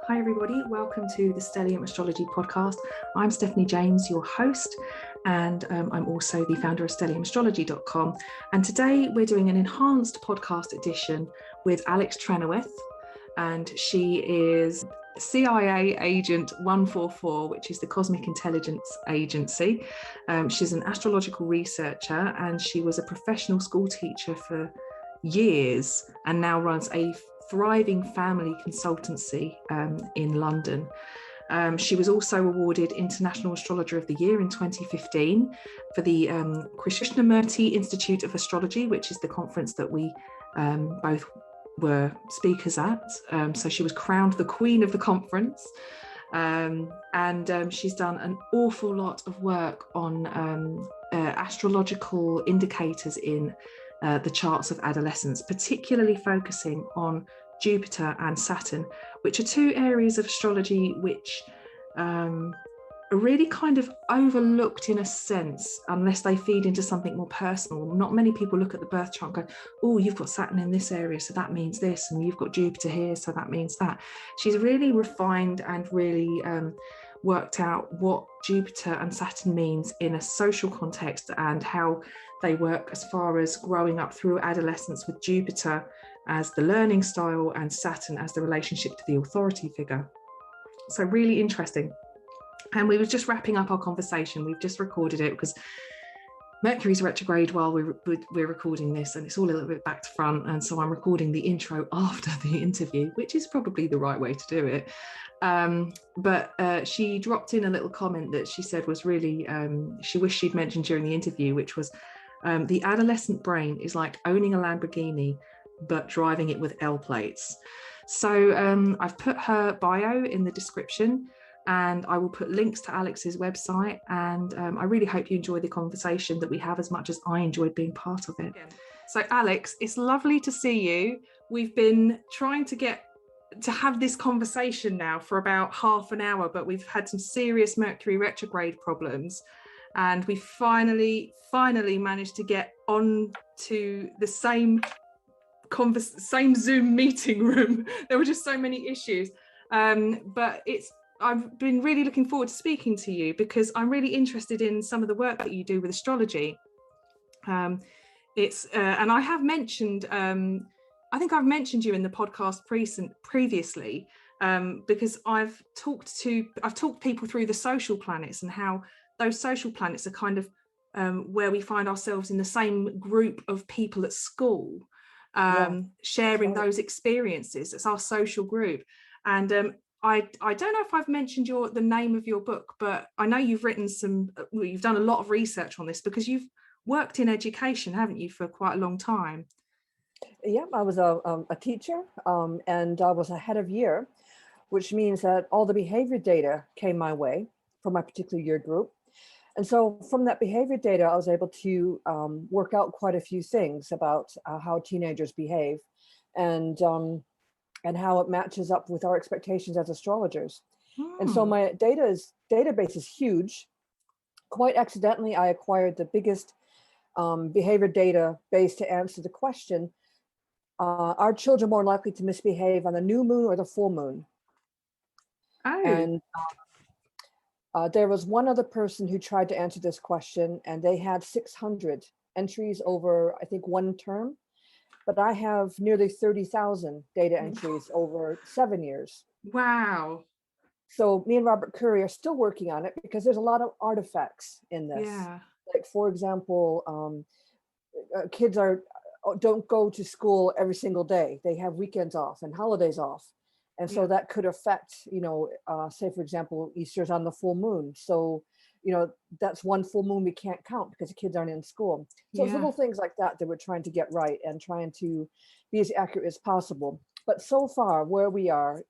Hi everybody, welcome to the Stellium Astrology Podcast. I'm Stephanie James, your host, and I'm also the founder of stelliumastrology.com. And today we're doing an enhanced podcast edition with Alex Trenoweth, and she is CIA Agent 144, which is the Cosmic Intelligence Agency. She's an astrological researcher, and she was a professional school teacher for years and now runs a thriving family consultancy in London. She was also awarded International Astrologer of the Year in 2015 for the Krishnamurti Institute of Astrology, which is the conference that we both were speakers at. So she was crowned the Queen of the conference. And she's done an awful lot of work on astrological indicators in the charts of adolescence, particularly focusing on Jupiter and Saturn, which are two areas of astrology which are really kind of overlooked in a sense, unless they feed into something more personal. Not many people look at the birth chart and go, oh, you've got Saturn in this area, so that means this, and you've got Jupiter here, so that means that. She's really refined and really worked out what Jupiter and Saturn means in a social context and how they work as far as growing up through adolescence, with Jupiter as the learning style and Saturn as the relationship to the authority figure. So really interesting. And we were just wrapping up our conversation. We've just recorded it because Mercury's retrograde while we're recording this, and it's all a little bit back to front. And so I'm recording the intro after the interview, which is probably the right way to do it. But she dropped in a little comment that she said was really, she wished she'd mentioned during the interview, which was, the adolescent brain is like owning a Lamborghini, but driving it with L plates. So I've put her bio in the description, and I will put links to Alex's website. And I really hope you enjoy the conversation that we have as much as I enjoyed being part of it. So Alex, it's lovely to see you. We've been trying to have this conversation now for about half an hour, but we've had some serious Mercury retrograde problems. And we finally managed to get on to the same Zoom meeting room. There were just so many issues. But I've been really looking forward to speaking to you because I'm really interested in some of the work that you do with astrology. And I have mentioned, I think I've mentioned you in the podcast previously, because I've talked people through the social planets and how those social planets are kind of where we find ourselves in the same group of people at school, sharing those experiences. It's our social group. And I don't know if I've mentioned the name of your book, but I know you've you've done a lot of research on this because you've worked in education, haven't you, for quite a long time? Yeah, I was a teacher, and I was a head of year, which means that all the behavior data came my way for my particular year group. And so from that behavior data, I was able to work out quite a few things about how teenagers behave and how it matches up with our expectations as astrologers. And so my database is huge. Quite accidentally, I acquired the biggest behavior database to answer the question, are children more likely to misbehave on the new moon or the full moon? Oh. And there was one other person who tried to answer this question, and they had 600 entries over, I think, one term. But I have nearly 30,000 data entries over 7 years. Wow. So me and Robert Curry are still working on it because there's a lot of artifacts in this. Yeah. Like, for example, kids don't go to school every single day. They have weekends off and holidays off. And so that could affect, say, for example, Easter's on the full moon. So, that's one full moon we can't count because the kids aren't in school. So it's little things like that we're trying to get right and trying to be as accurate as possible. But so far, where we are,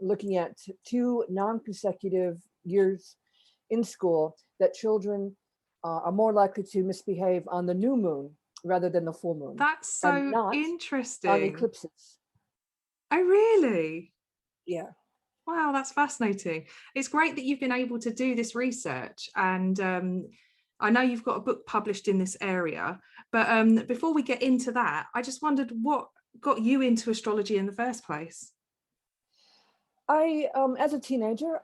looking at 2 non-consecutive years in school, that children are more likely to misbehave on the new moon rather than the full moon. That's so interesting. On eclipses. Oh, really? Yeah. Wow, that's fascinating. It's great that you've been able to do this research. And I know you've got a book published in this area. But before we get into that, I just wondered what got you into astrology in the first place? As a teenager,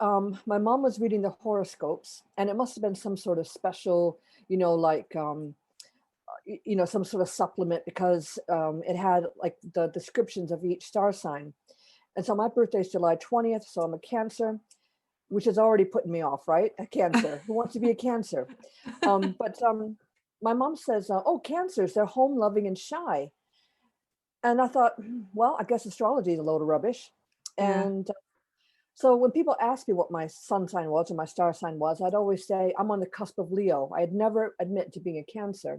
my mom was reading the horoscopes, and it must have been some sort of special, like, some sort of supplement, because it had like the descriptions of each star sign. And so my birthday is July 20th, so I'm a Cancer, which is already putting me off, right? A Cancer. Who wants to be a Cancer? But my mom says, oh, Cancers, they're home loving and shy. And I thought, well, I guess astrology is a load of rubbish. Yeah. And so when people ask me what my sun sign was or my star sign was, I'd always say I'm on the cusp of Leo. I'd never admit to being a Cancer.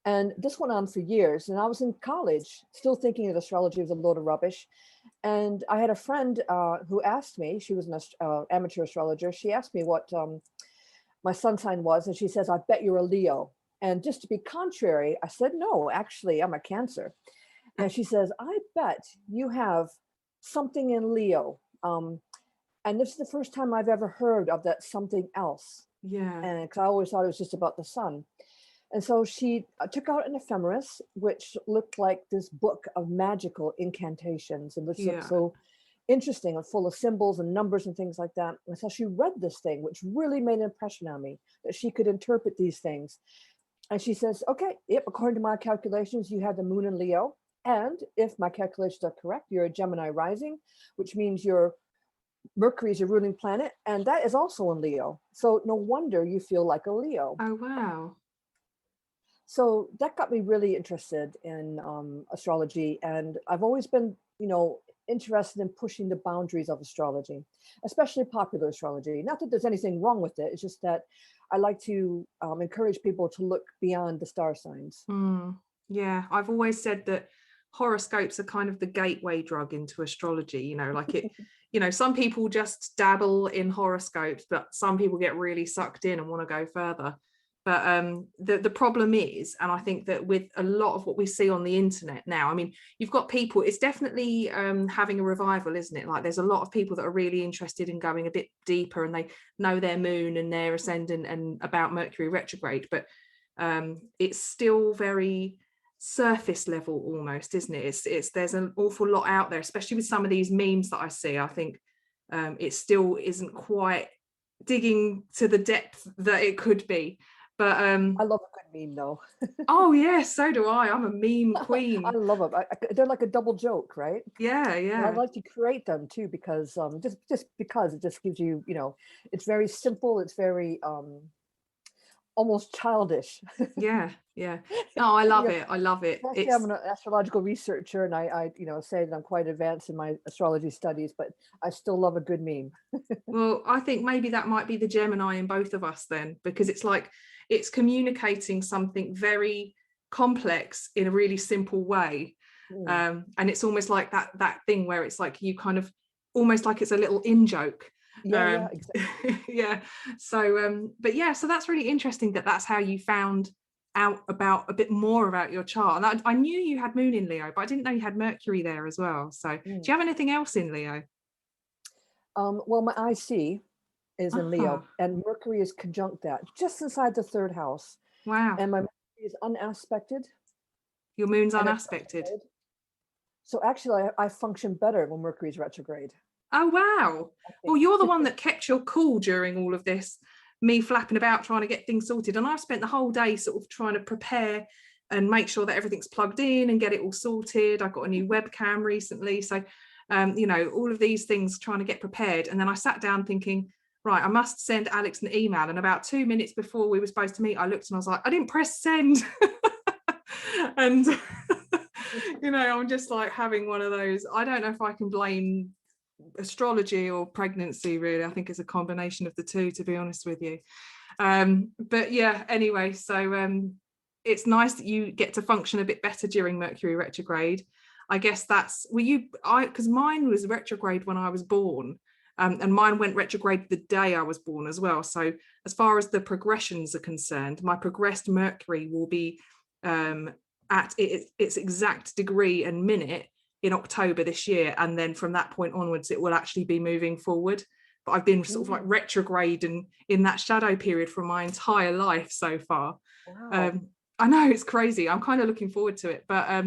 And this went on for years. And I was in college still thinking that astrology was a load of rubbish. And I had a friend who asked me, she was an amateur astrologer. She asked me what my sun sign was. And she says, I bet you're a Leo. And just to be contrary, I said, no, actually, I'm a Cancer. And she says, I bet you have something in Leo. And this is the first time I've ever heard of that something else. Yeah. And because I always thought it was just about the sun. And so she took out an ephemeris, which looked like this book of magical incantations. And this looked so interesting and full of symbols and numbers and things like that. And so she read this thing, which really made an impression on me, that she could interpret these things. And she says, okay, yep, according to my calculations, you have the moon in Leo. And if my calculations are correct, you're a Gemini rising, which means your Mercury is your ruling planet. And that is also in Leo. So no wonder you feel like a Leo. Oh, wow. So that got me really interested in astrology. And I've always been, interested in pushing the boundaries of astrology, especially popular astrology. Not that there's anything wrong with it. It's just that I like to encourage people to look beyond the star signs. Yeah, I've always said that horoscopes are kind of the gateway drug into astrology, like it, some people just dabble in horoscopes, but some people get really sucked in and want to go further. But the problem is, and I think that with a lot of what we see on the internet now, I mean, you've got people, it's definitely having a revival, isn't it? Like there's a lot of people that are really interested in going a bit deeper, and they know their moon and their ascendant and about Mercury retrograde, but it's still very surface level almost, isn't it? It's there's an awful lot out there, especially with some of these memes that I see. I think it still isn't quite digging to the depth that it could be. But I love a good meme though. Oh yeah, so do I. I'm a meme queen. I love them. They're like a double joke, right? Yeah. And I like to create them too, because just because it just gives you, it's very simple. It's very almost childish. Yeah. No, I love it. I love it. I'm an astrological researcher, and I say that I'm quite advanced in my astrology studies, but I still love a good meme. Well, I think maybe that might be the Gemini in both of us then, because it's like it's communicating something very complex in a really simple way. And it's almost like that thing where it's like you kind of almost like it's a little in-joke. Yeah, exactly. Yeah. So but yeah, so that's really interesting that's how you found out about a bit more about your chart. And I knew you had moon in Leo, but I didn't know you had Mercury there as well. So do you have anything else in Leo? Well, my IC is in Leo, and Mercury is conjunct that just inside the third house. Wow. And my Mercury is unaspected. Your moon's unaspected. So actually I function better when Mercury is retrograde. Oh wow. Well, you're the one that kept your cool during all of this, me flapping about trying to get things sorted, and I've spent the whole day sort of trying to prepare and make sure that everything's plugged in and get it all sorted. I got a new webcam recently, so all of these things, trying to get prepared. And then I sat down thinking, right, I must send Alex an email. And about 2 minutes before we were supposed to meet, I looked and I was like, I didn't press send. And I'm just like having one of those. I don't know if I can blame astrology or pregnancy, really. I think it's a combination of the two, to be honest with you. But yeah, anyway, so it's nice that you get to function a bit better during Mercury retrograde. I guess because mine was retrograde when I was born, and mine went retrograde the day I was born as well. So as far as the progressions are concerned, my progressed Mercury will be at its exact degree and minute in October this year, and then from that point onwards it will actually be moving forward. But I've been sort of like retrograde and in that shadow period for my entire life so far. Wow. I know, it's crazy. I'm kind of looking forward to it, but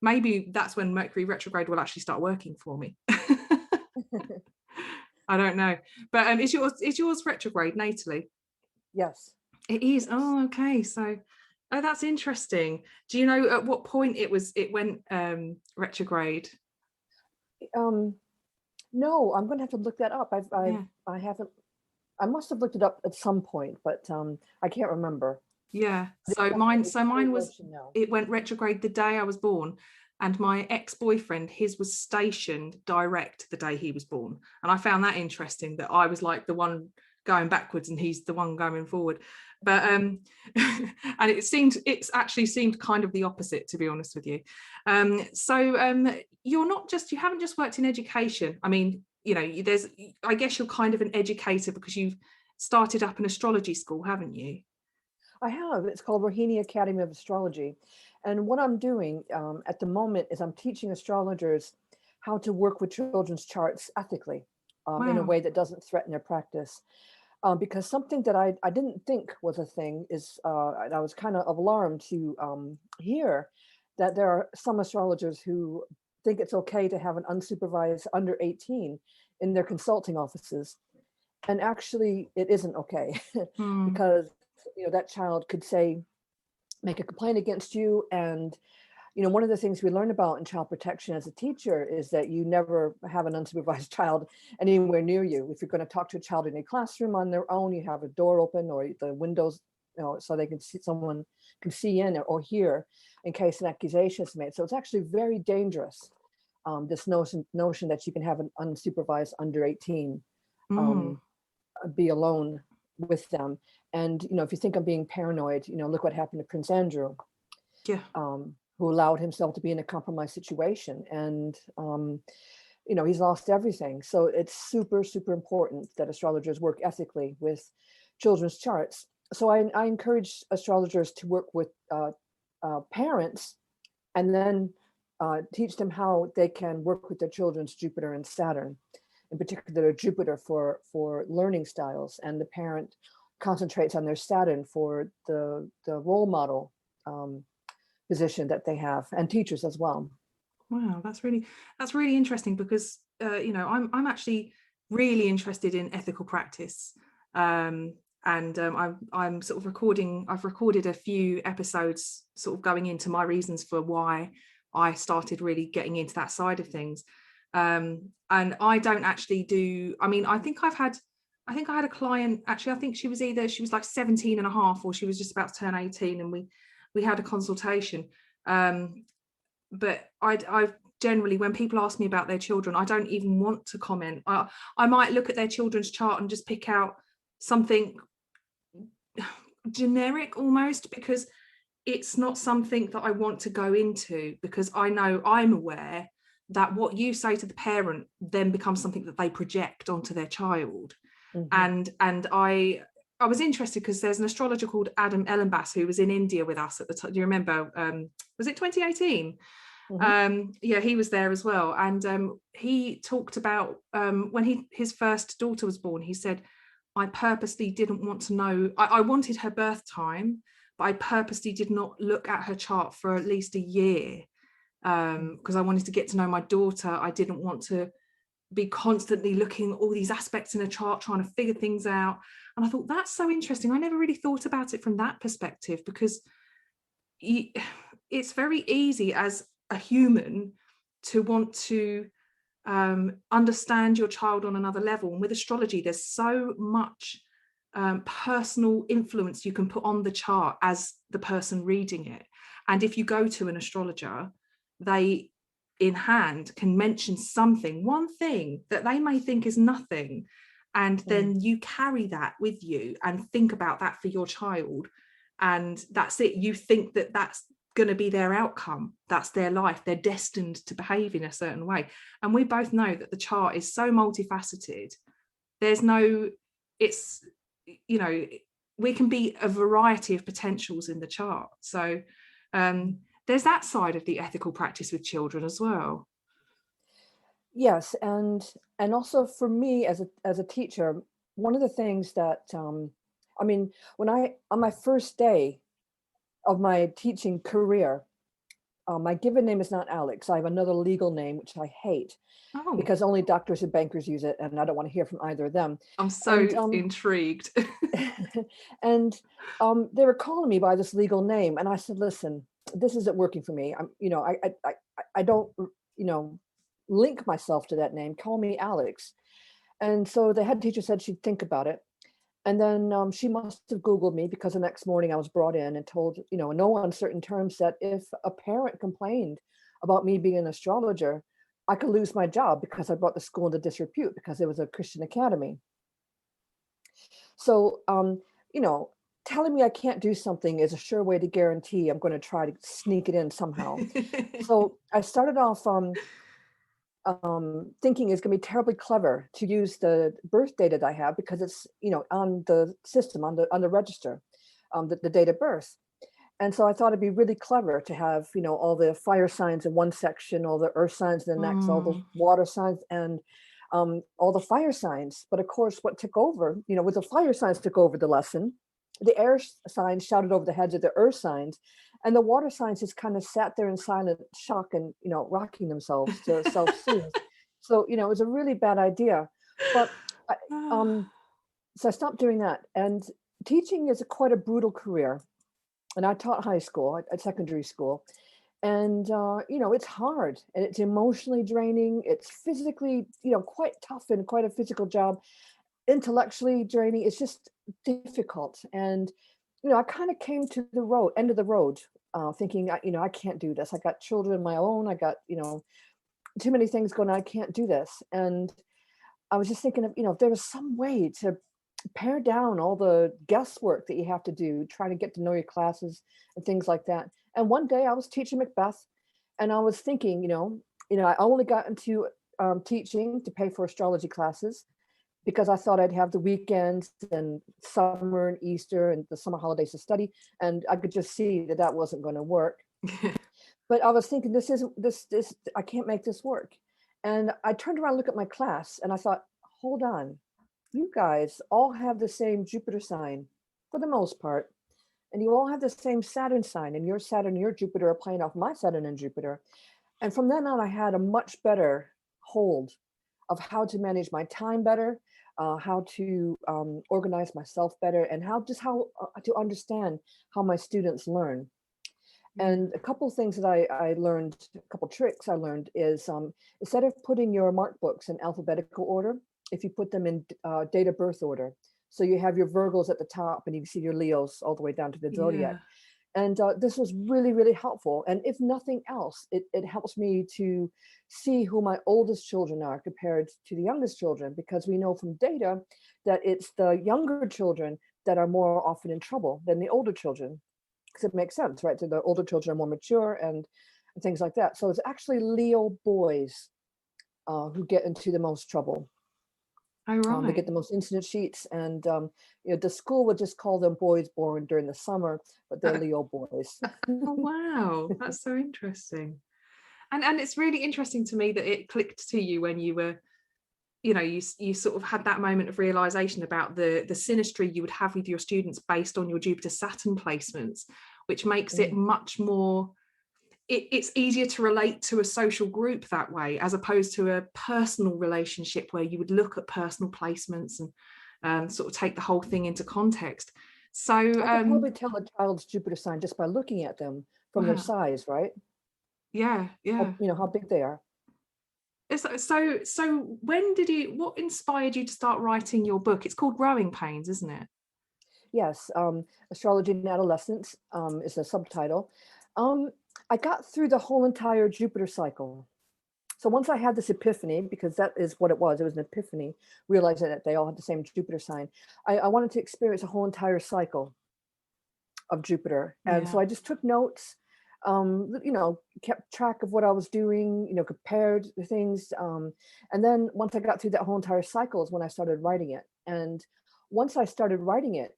maybe that's when Mercury retrograde will actually start working for me. I don't know. But is yours retrograde natally? Yes. It is. Oh, okay. So, oh, that's interesting. Do you know at what point it went retrograde? No, I'm going to have to look that up. Yeah. I haven't. I must have looked it up at some point, but I can't remember. Yeah. So it went retrograde the day I was born, and my ex-boyfriend, his was stationed direct the day he was born, and I found that interesting that I was like the one going backwards and he's the one going forward. But and it's actually seemed kind of the opposite, to be honest with you. You haven't just worked in education. I mean, I guess you're kind of an educator because you've started up an astrology school, haven't you? I have. It's called Rohini Academy of Astrology. And what I'm doing at the moment is I'm teaching astrologers how to work with children's charts ethically in a way that doesn't threaten their practice. Because something that I didn't think was a thing is, and I was kind of alarmed to hear that there are some astrologers who think it's okay to have an unsupervised under 18 in their consulting offices. And actually, it isn't okay because that child could make a complaint against you. And one of the things we learn about in child protection as a teacher is that you never have an unsupervised child anywhere near you. If you're going to talk to a child in a classroom on their own, you have a door open or the windows, so they can see, someone can see in or hear in case an accusation is made. So it's actually very dangerous. This notion that you can have an unsupervised under 18 be alone with them. And if you think I'm being paranoid, look what happened to Prince Andrew. Yeah. Who allowed himself to be in a compromised situation. And, he's lost everything. So it's super, super important that astrologers work ethically with children's charts. So I encourage astrologers to work with parents and then teach them how they can work with their children's Jupiter and Saturn, in particular Jupiter for learning styles, and the parent concentrates on their Saturn for the role model position that they have, and teachers as well. Wow, that's really interesting because I'm actually really interested in ethical practice, and I'm sort of recording. I've recorded a few episodes, sort of going into my reasons for why I started really getting into that side of things. And I don't actually do. I mean, I think I had a client. Actually, I think she was like 17 and a half, or she was just about to turn 18, and we had a consultation. But I generally, when people ask me about their children, I don't even want to comment. I might look at their children's chart and just pick out something generic almost, because it's not something that I want to go into, because I'm aware that what you say to the parent then becomes something that they project onto their child. And I was interested because there's an astrologer called Adam Ellenbass who was in India with us at the time. Do you remember? Was it 2018? Yeah, he was there as well. And he talked about when his first daughter was born, he said, I purposely didn't want to know. I wanted her birth time, but I purposely did not look at her chart for at least a year because I wanted to get to know my daughter. I didn't want to be constantly looking at all these aspects in a chart, trying to figure things out. And I thought, that's so interesting. I never really thought about it from that perspective, because it's very easy as a human to want to understand your child on another level. And with astrology, there's so much personal influence you can put on the chart as the person reading it. And if you go to an astrologer, they in hand can mention one thing that they may think is nothing, and then you carry that with you and think about that for your child, and that's it. You think that that's going to be their outcome, that's their life, they're destined to behave in a certain way. And we both know that the chart is so multifaceted. We can be a variety of potentials in the chart. So there's that side of the ethical practice with children as well. Yes, and also for me as a teacher, one of the things that when on my first day of my teaching career, My given name is not Alex. I have another legal name, which I hate Oh, because only doctors and bankers use it, and I don't want to hear from either of them. I'm so And intrigued. and they were calling me by this legal name, and I said, "Listen, this isn't working for me. I don't, link myself to that name. Call me Alex." And so the head teacher said she'd think about it. And then she must have Googled me because the next morning I was brought in and told, in no uncertain terms that if a parent complained about me being an astrologer, I could lose my job because I brought the school into disrepute because it was a Christian academy. So, telling me I can't do something is a sure way to guarantee I'm going to try to sneak it in somehow. So I started off thinking it's going to be terribly clever to use the birth data that I have because it's on the system on the register, the date of birth. And so I thought it'd be really clever to have all the fire signs in one section, all the earth signs in the next, all the water signs, and all the fire signs. But of course, what took over, with the fire signs took over the lesson, the air signs shouted over the heads of the earth signs, and the water signs just kind of sat there in silent shock and rocking themselves to self-soothe. So it was a really bad idea. But so I stopped doing that. And teaching is quite a brutal career. And I taught high school, at secondary school, and it's hard and it's emotionally draining. It's physically quite tough and quite a physical job. Intellectually draining. It's just difficult. And I kind of came to the end of the road, thinking, I can't do this. I got children of my own. I got, too many things going on. I can't do this. And I was just thinking of, if there was some way to pare down all the guesswork that you have to do, trying to get to know your classes and things like that. And one day I was teaching Macbeth and I was thinking, I only got into teaching to pay for astrology classes because I thought I'd have the weekends and summer and Easter and the summer holidays to study. And I could just see that wasn't going to work. But I was thinking, this, I can't make this work. And I turned around and looked at my class and I thought, hold on, you guys all have the same Jupiter sign for the most part. And you all have the same Saturn sign, and your Saturn and your Jupiter are playing off my Saturn and Jupiter. And from then on, I had a much better hold of how to manage my time better, how to organize myself better, and how to understand how my students learn. And a couple of things that I learned, a couple of tricks I learned is instead of putting your mark books in alphabetical order, if you put them in date of birth order, so you have your Virgos at the top and you see your Leos all the way down to the zodiac. And this was really, really helpful. And if nothing else, it helps me to see who my oldest children are compared to the youngest children, because we know from data that it's the younger children that are more often in trouble than the older children. Because it makes sense, right? So the older children are more mature and things like that. So it's actually Leo boys who get into the most trouble. Oh, right. They get the most incident sheets, and the school would just call them boys born during the summer, but they're Leo boys. Oh, wow, that's so interesting. And it's really interesting to me that it clicked to you when you were, you sort of had that moment of realization about the synastry you would have with your students based on your Jupiter Saturn placements, which makes it much more, it's easier to relate to a social group that way, as opposed to a personal relationship where you would look at personal placements and sort of take the whole thing into context. So I could probably tell a child's Jupiter sign just by looking at them from their size, right? Yeah. How big they are. So what inspired you to start writing your book? It's called Growing Pains, isn't it? Yes, Astrology and Adolescence is the subtitle. I got through the whole entire Jupiter cycle. So once I had this epiphany, because that is what it was an epiphany, realizing that they all had the same Jupiter sign, I wanted to experience a whole entire cycle of Jupiter. And so I just took notes, kept track of what I was doing, compared the things. And then once I got through that whole entire cycle is when I started writing it. And once I started writing it,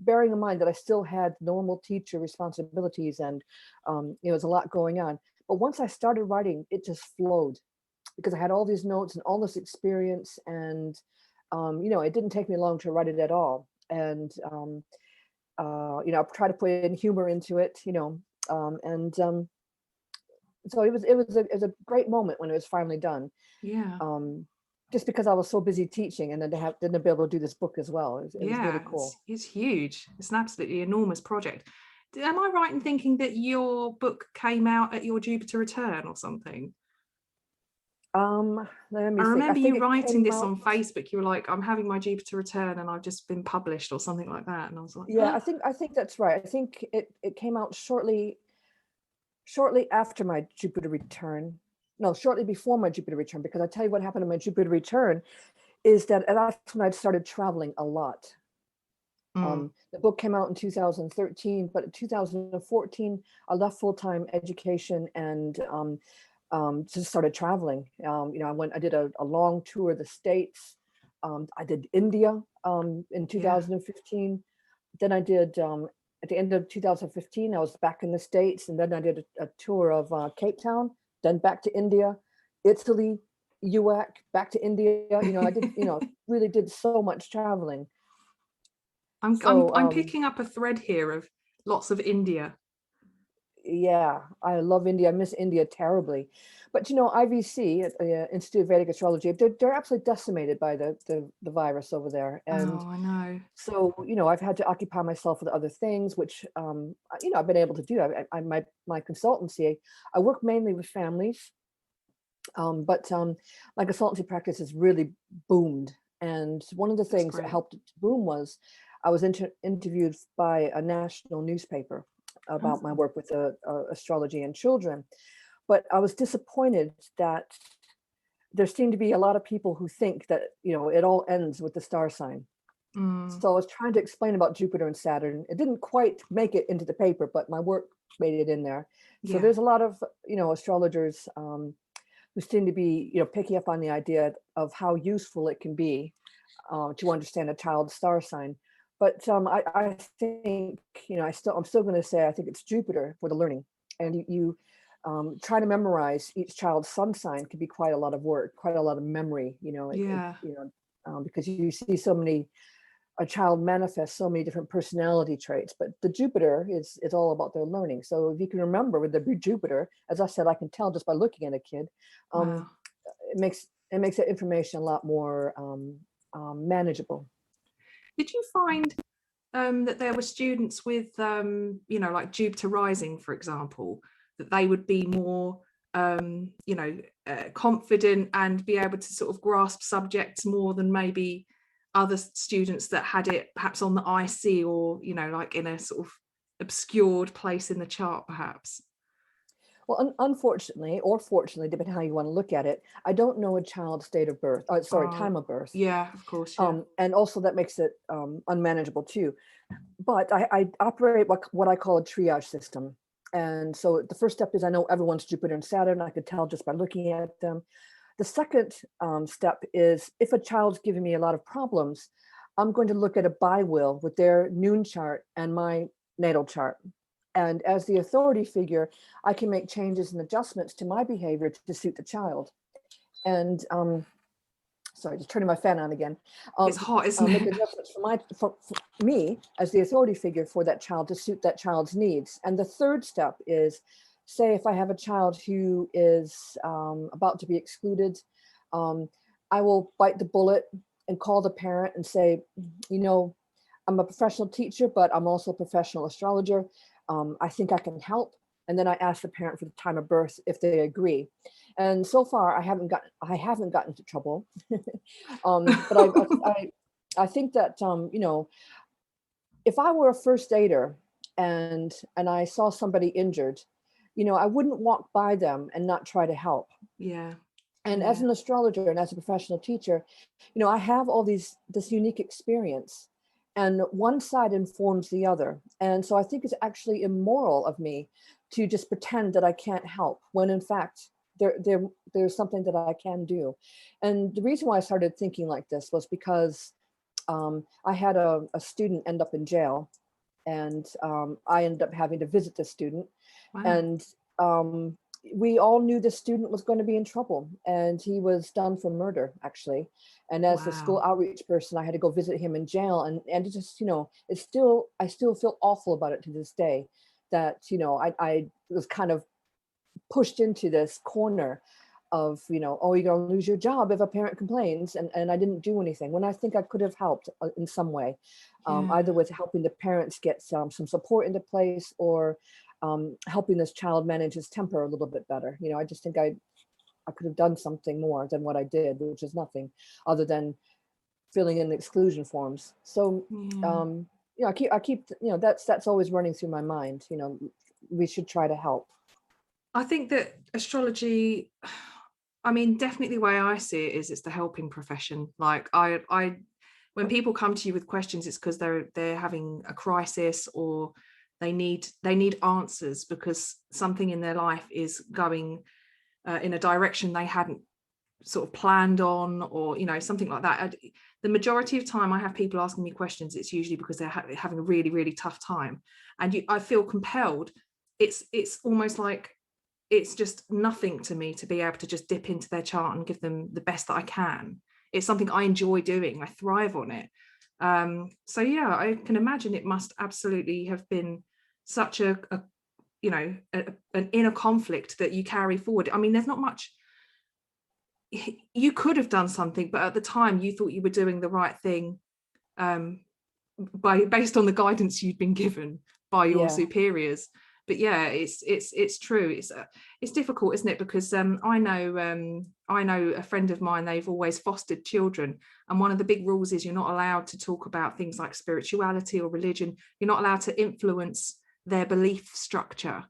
bearing in mind that I still had normal teacher responsibilities and there's a lot going on. But once I started writing, it just flowed because I had all these notes and all this experience. And, it didn't take me long to write it at all. And, I try to put in humor into it, And so it was a great moment when it was finally done. Yeah. Just because I was so busy teaching, and then to be able to do this book as well. It was really Yeah, cool. it's huge. It's an absolutely enormous project. Am I right in thinking that your book came out at your Jupiter return or something? Let me I think. I remember think you it writing came this out. on Facebook. You were like, I'm having my Jupiter return and I've just been published or something like that. And I was like, Yeah, I think that's right. I think it came out shortly after my Jupiter return. No, shortly before my Jupiter return, because I tell you what happened to my Jupiter return is that that's when I started traveling a lot. The book came out in 2013, but in 2014, I left full-time education and just started traveling. I did a long tour of the States. I did India in 2015. Then I did, at the end of 2015, I was back in the States, and then I did a tour of Cape Town, then back to India, Italy, UAC, back to India. I did, really did so much traveling. I'm picking up a thread here of lots of India. Yeah, I love India. I miss India terribly. But IVC, Institute of Vedic Astrology, they're absolutely decimated by the virus over there. And I know. so, I've had to occupy myself with other things, which, I've been able to do. My consultancy, I work mainly with families, but my consultancy practice has really boomed. And one of the things that helped it to boom was I was interviewed by a national newspaper about my work with astrology and children. But I was disappointed that there seemed to be a lot of people who think that, it all ends with the star sign. So I was trying to explain about Jupiter and Saturn. It didn't quite make it into the paper, but my work made it in there. So there's a lot of, astrologers who seem to be, picking up on the idea of how useful it can be to understand a child's star sign. But I think, I'm still going to say I think it's Jupiter for the learning. And you try to memorize each child's sun sign can be quite a lot of work, quite a lot of memory, because you see a child manifests so many different personality traits. But the Jupiter is all about their learning. So if you can remember with the Jupiter, as I said, I can tell just by looking at a kid, it makes that information a lot more manageable. Did you find that there were students with, like Jupiter rising, for example, that they would be more, confident and be able to sort of grasp subjects more than maybe other students that had it perhaps on the IC or, like in a sort of obscured place in the chart, perhaps? Well, unfortunately, or fortunately, depending how you want to look at it, I don't know a child's date of birth, time of birth. Yeah, of course. Yeah. And also that makes it unmanageable too. But I operate what I call a triage system. And so the first step is I know everyone's Jupiter and Saturn. I could tell just by looking at them. The second step is if a child's giving me a lot of problems, I'm going to look at a bi-will with their noon chart and my natal chart. And as the authority figure, I can make changes and adjustments to my behavior to suit the child. And sorry, just turning my fan on again. It's hot, isn't make it? adjustments for me as the authority figure for that child to suit that child's needs. And the third step is, say, if I have a child who is about to be excluded, I will bite the bullet and call the parent and say, I'm a professional teacher, but I'm also a professional astrologer. I think I can help. And then I ask the parent for the time of birth if they agree. And so far, I haven't gotten into trouble. But I think that if I were a first aider and I saw somebody injured, I wouldn't walk by them and not try to help. Yeah. And as an astrologer and as a professional teacher, I have all this unique experience. And one side informs the other. And so I think it's actually immoral of me to just pretend that I can't help when in fact there's something that I can do. And the reason why I started thinking like this was because I had a student end up in jail, and I ended up having to visit the student. Wow. And we all knew the student was going to be in trouble, and he was done for murder, actually. And as the school outreach person, I had to go visit him in jail, and it just, I still feel awful about it to this day, that, I was kind of pushed into this corner of, oh, you're going to lose your job if a parent complains. And I didn't do anything when I think I could have helped in some way, either with helping the parents get some support into place, or helping this child manage his temper a little bit better. I just think I could have done something more than what I did, which is nothing other than filling in the exclusion forms. So, I keep, that's always running through my mind. We should try to help. I think that astrology, I mean, definitely the way I see it is it's the helping profession. Like when people come to you with questions, it's because they're having a crisis, or they need answers because something in their life is going in a direction they hadn't sort of planned on, or something like that. The majority of time I have people asking me questions, it's usually because they're having a really, really tough time, and I feel compelled. It's almost like it's just nothing to me to be able to just dip into their chart and give them the best that I can. It's something I enjoy doing. I thrive on it. So yeah, I can imagine it must absolutely have been such an inner conflict that you carry forward. I mean, there's not much. You could have done something, but at the time you thought you were doing the right thing, based on the guidance you'd been given by your superiors. But yeah, it's true. It's difficult, isn't it? Because I know a friend of mine. They've always fostered children, and one of the big rules is you're not allowed to talk about things like spirituality or religion. You're not allowed to influence their belief structure,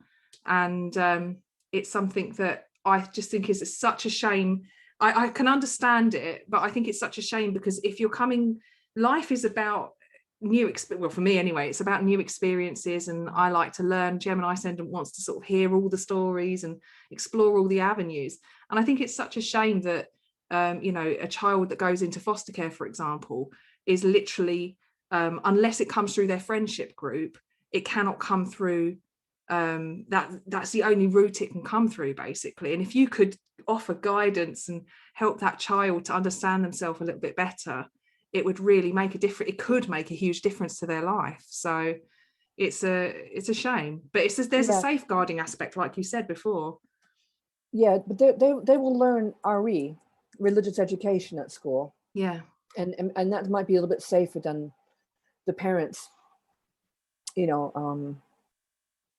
and it's something that I just think is such a shame. I can understand it, but I think it's such a shame because if you're coming, life is about well, for me anyway, it's about new experiences, and I like to learn. Gemini Ascendant wants to sort of hear all the stories and explore all the avenues, and I think it's such a shame that a child that goes into foster care, for example, is literally unless it comes through their friendship group, it cannot come through. That's the only route it can come through, basically. And if you could offer guidance and help that child to understand themselves a little bit better, it would really make a difference. It could make a huge difference to their life. So it's a shame, but there's a safeguarding aspect, like you said before. Yeah, but they will learn RE, religious education, at school. Yeah, and that might be a little bit safer than the parents,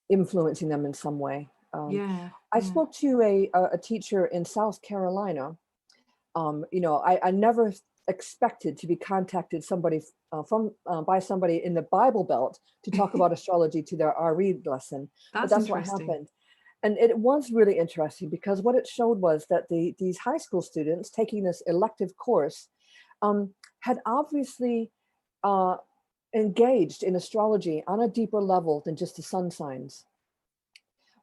influencing them in some way. I spoke to a teacher in South Carolina. I never expected to be contacted by somebody in the Bible Belt to talk about astrology to their RE lesson. That's what happened. And it was really interesting because what it showed was that these high school students taking this elective course had obviously engaged in astrology on a deeper level than just the sun signs.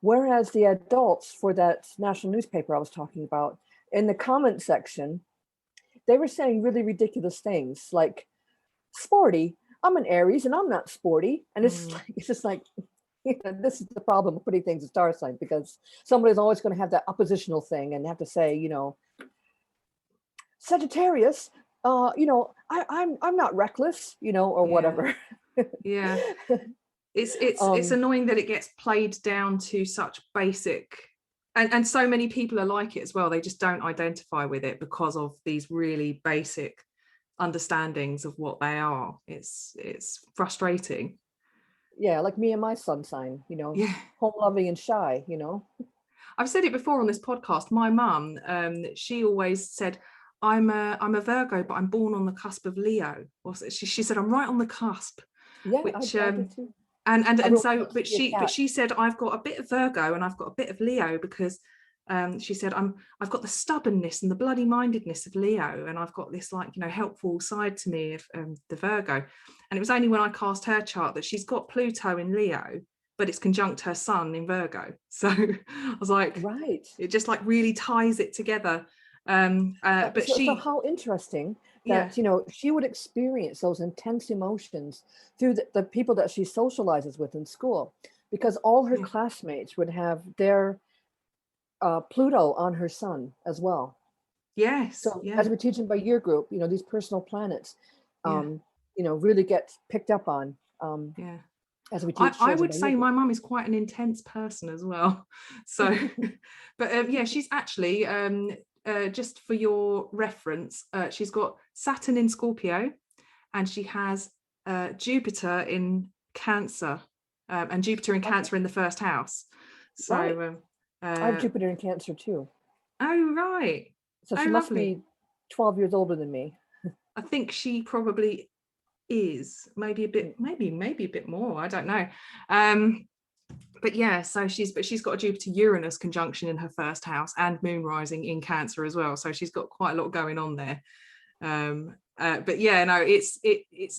Whereas the adults for that national newspaper I was talking about, in the comment section, they were saying really ridiculous things like, sporty, I'm an Aries and I'm not sporty. And it's just like, this is the problem of putting things in star sign, because somebody's always going to have that oppositional thing and have to say, Sagittarius, I'm not reckless, or whatever. Yeah. It's annoying that it gets played down to such basic, and so many people are like it as well. They just don't identify with it because of these really basic understandings of what they are. It's frustrating. Yeah, like me and my sun sign, home loving and shy, I've said it before on this podcast. My mum, she always said, I'm a Virgo, but I'm born on the cusp of Leo. She said, I'm right on the cusp. Yeah, which I did too. But she said, I've got a bit of Virgo and I've got a bit of Leo, because she said I've got the stubbornness and the bloody mindedness of Leo, and I've got this helpful side to me of the Virgo. And it was only when I cast her chart that she's got Pluto in Leo, but it's conjunct her sun in Virgo. So I was like, right, it just really ties it together. But so how interesting that she would experience those intense emotions through the people that she socializes with in school, because all her classmates would have their Pluto on her sun as well. Yes. So as we're teaching by year group, these personal planets, really get picked up on. as we I, teach I children would by say yearbook. my mum is quite an intense person as well. So, but yeah, she's actually, just for your reference, she's got Saturn in Scorpio, and she has Jupiter in Cancer, and Jupiter in Cancer in the first house. So, Right. I have Jupiter in Cancer too. oh, right. So Oh, she must lovely. be 12 years older than me. I think she probably is maybe a bit, maybe a bit more. I don't know. But yeah, so she's got a Jupiter Uranus conjunction in her first house and moon rising in Cancer as well. So she's got quite a lot going on there. But yeah, no, it's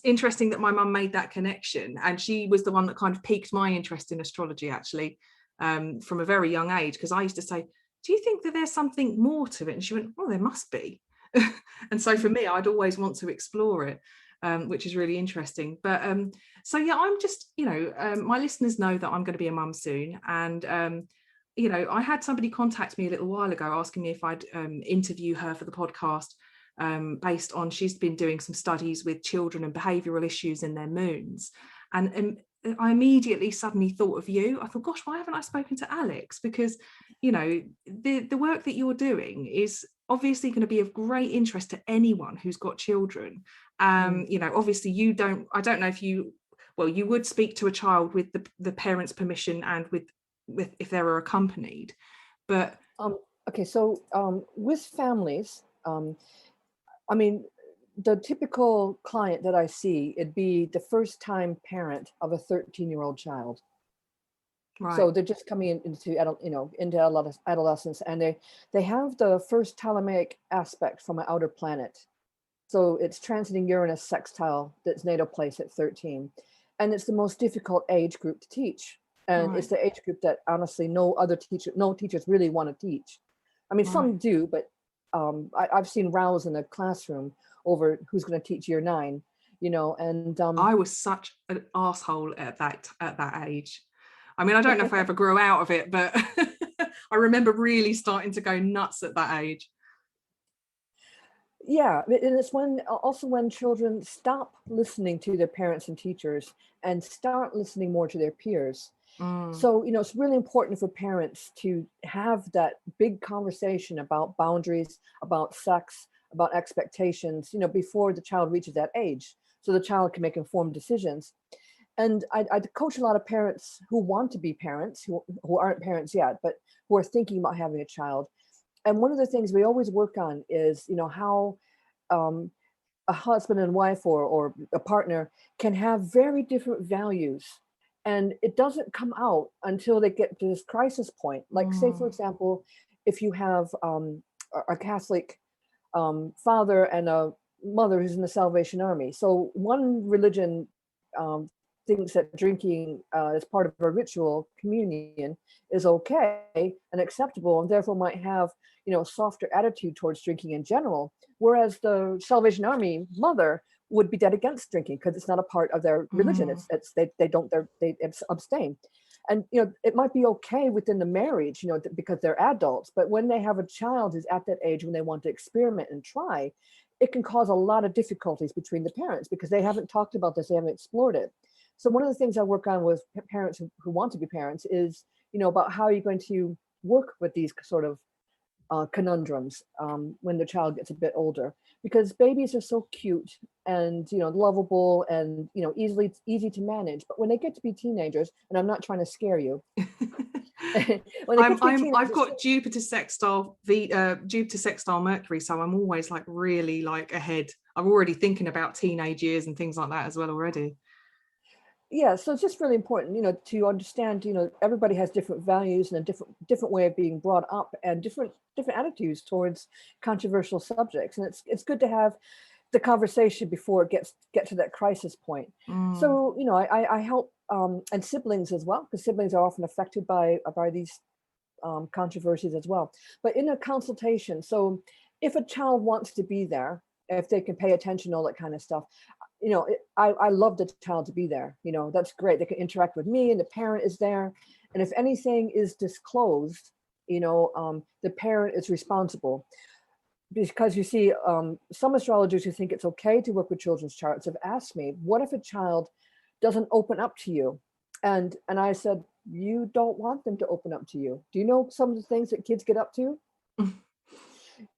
interesting that my mum made that connection, and she was the one that kind of piqued my interest in astrology actually, from a very young age, because I used to say, do you think that there's something more to it? And she went, well, there must be. And so for me, I'd always want to explore it, which is really interesting. But so yeah, I'm just, my listeners know that I'm going to be a mum soon, and I had somebody contact me a little while ago asking me if I'd interview her for the podcast, based on, she's been doing some studies with children and behavioural issues in their moons, and I immediately suddenly thought of you. I thought, gosh, why haven't I spoken to Alex? Because the work that you're doing is obviously going to be of great interest to anyone who's got children. Obviously I don't know if you would speak to a child with the parents' permission and with if they were accompanied, but okay, so with families, I mean, the typical client that I see, it'd be the first time parent of a 13-year-old child. right. So they're just coming into adolescence, and they have the first Ptolemaic aspect from an outer planet. So it's transiting Uranus sextile that's natal place at 13, and it's the most difficult age group to teach, and Right. it's the age group that honestly no teachers really want to teach. I mean, some do, but I've seen rows in the classroom over who's going to teach year 9, and I was such an asshole at that age. I mean, I don't know if I ever grew out of it, but I remember really starting to go nuts at that age. Yeah, and it's when children stop listening to their parents and teachers and start listening more to their peers. So, it's really important for parents to have that big conversation about boundaries, about sex, about expectations, before the child reaches that age, so the child can make informed decisions. And I coach a lot of parents who want to be parents, who aren't parents yet, but who are thinking about having a child. And one of the things we always work on is, how a husband and wife or a partner can have very different values. And it doesn't come out until they get to this crisis point. Like, say, for example, if you have a Catholic father and a mother who's in the Salvation Army. So one religion thinks that drinking as part of a ritual communion is okay and acceptable, and therefore might have a softer attitude towards drinking in general, whereas the Salvation Army mother would be dead against drinking because it's not a part of their religion. They abstain. And it might be okay within the marriage, because they're adults, but when they have a child who's at that age when they want to experiment and try, it can cause a lot of difficulties between the parents because they haven't talked about this, they haven't explored it. So one of the things I work on with parents who want to be parents is, about how you're going to work with these sort of conundrums when the child gets a bit older, because babies are so cute and lovable and easy to manage. But when they get to be teenagers, and I'm not trying to scare you, I've got Jupiter sextile Mercury, so I'm always like really like ahead. I'm already thinking about teenage years and things like that as well already. Yeah, so it's just really important, to understand, everybody has different values and a different way of being brought up and different attitudes towards controversial subjects. And it's good to have the conversation before it get to that crisis point. So, I help and siblings as well, because siblings are often affected by these controversies as well. But in a consultation, so if a child wants to be there, if they can pay attention, all that kind of stuff, I love the child to be there. That's great. They can interact with me and the parent is there. And if anything is disclosed, the parent is responsible. Because you see, some astrologers who think it's okay to work with children's charts have asked me, what if a child doesn't open up to you And I said, you don't want them to open up to you. Do you know some of the things that kids get up to? And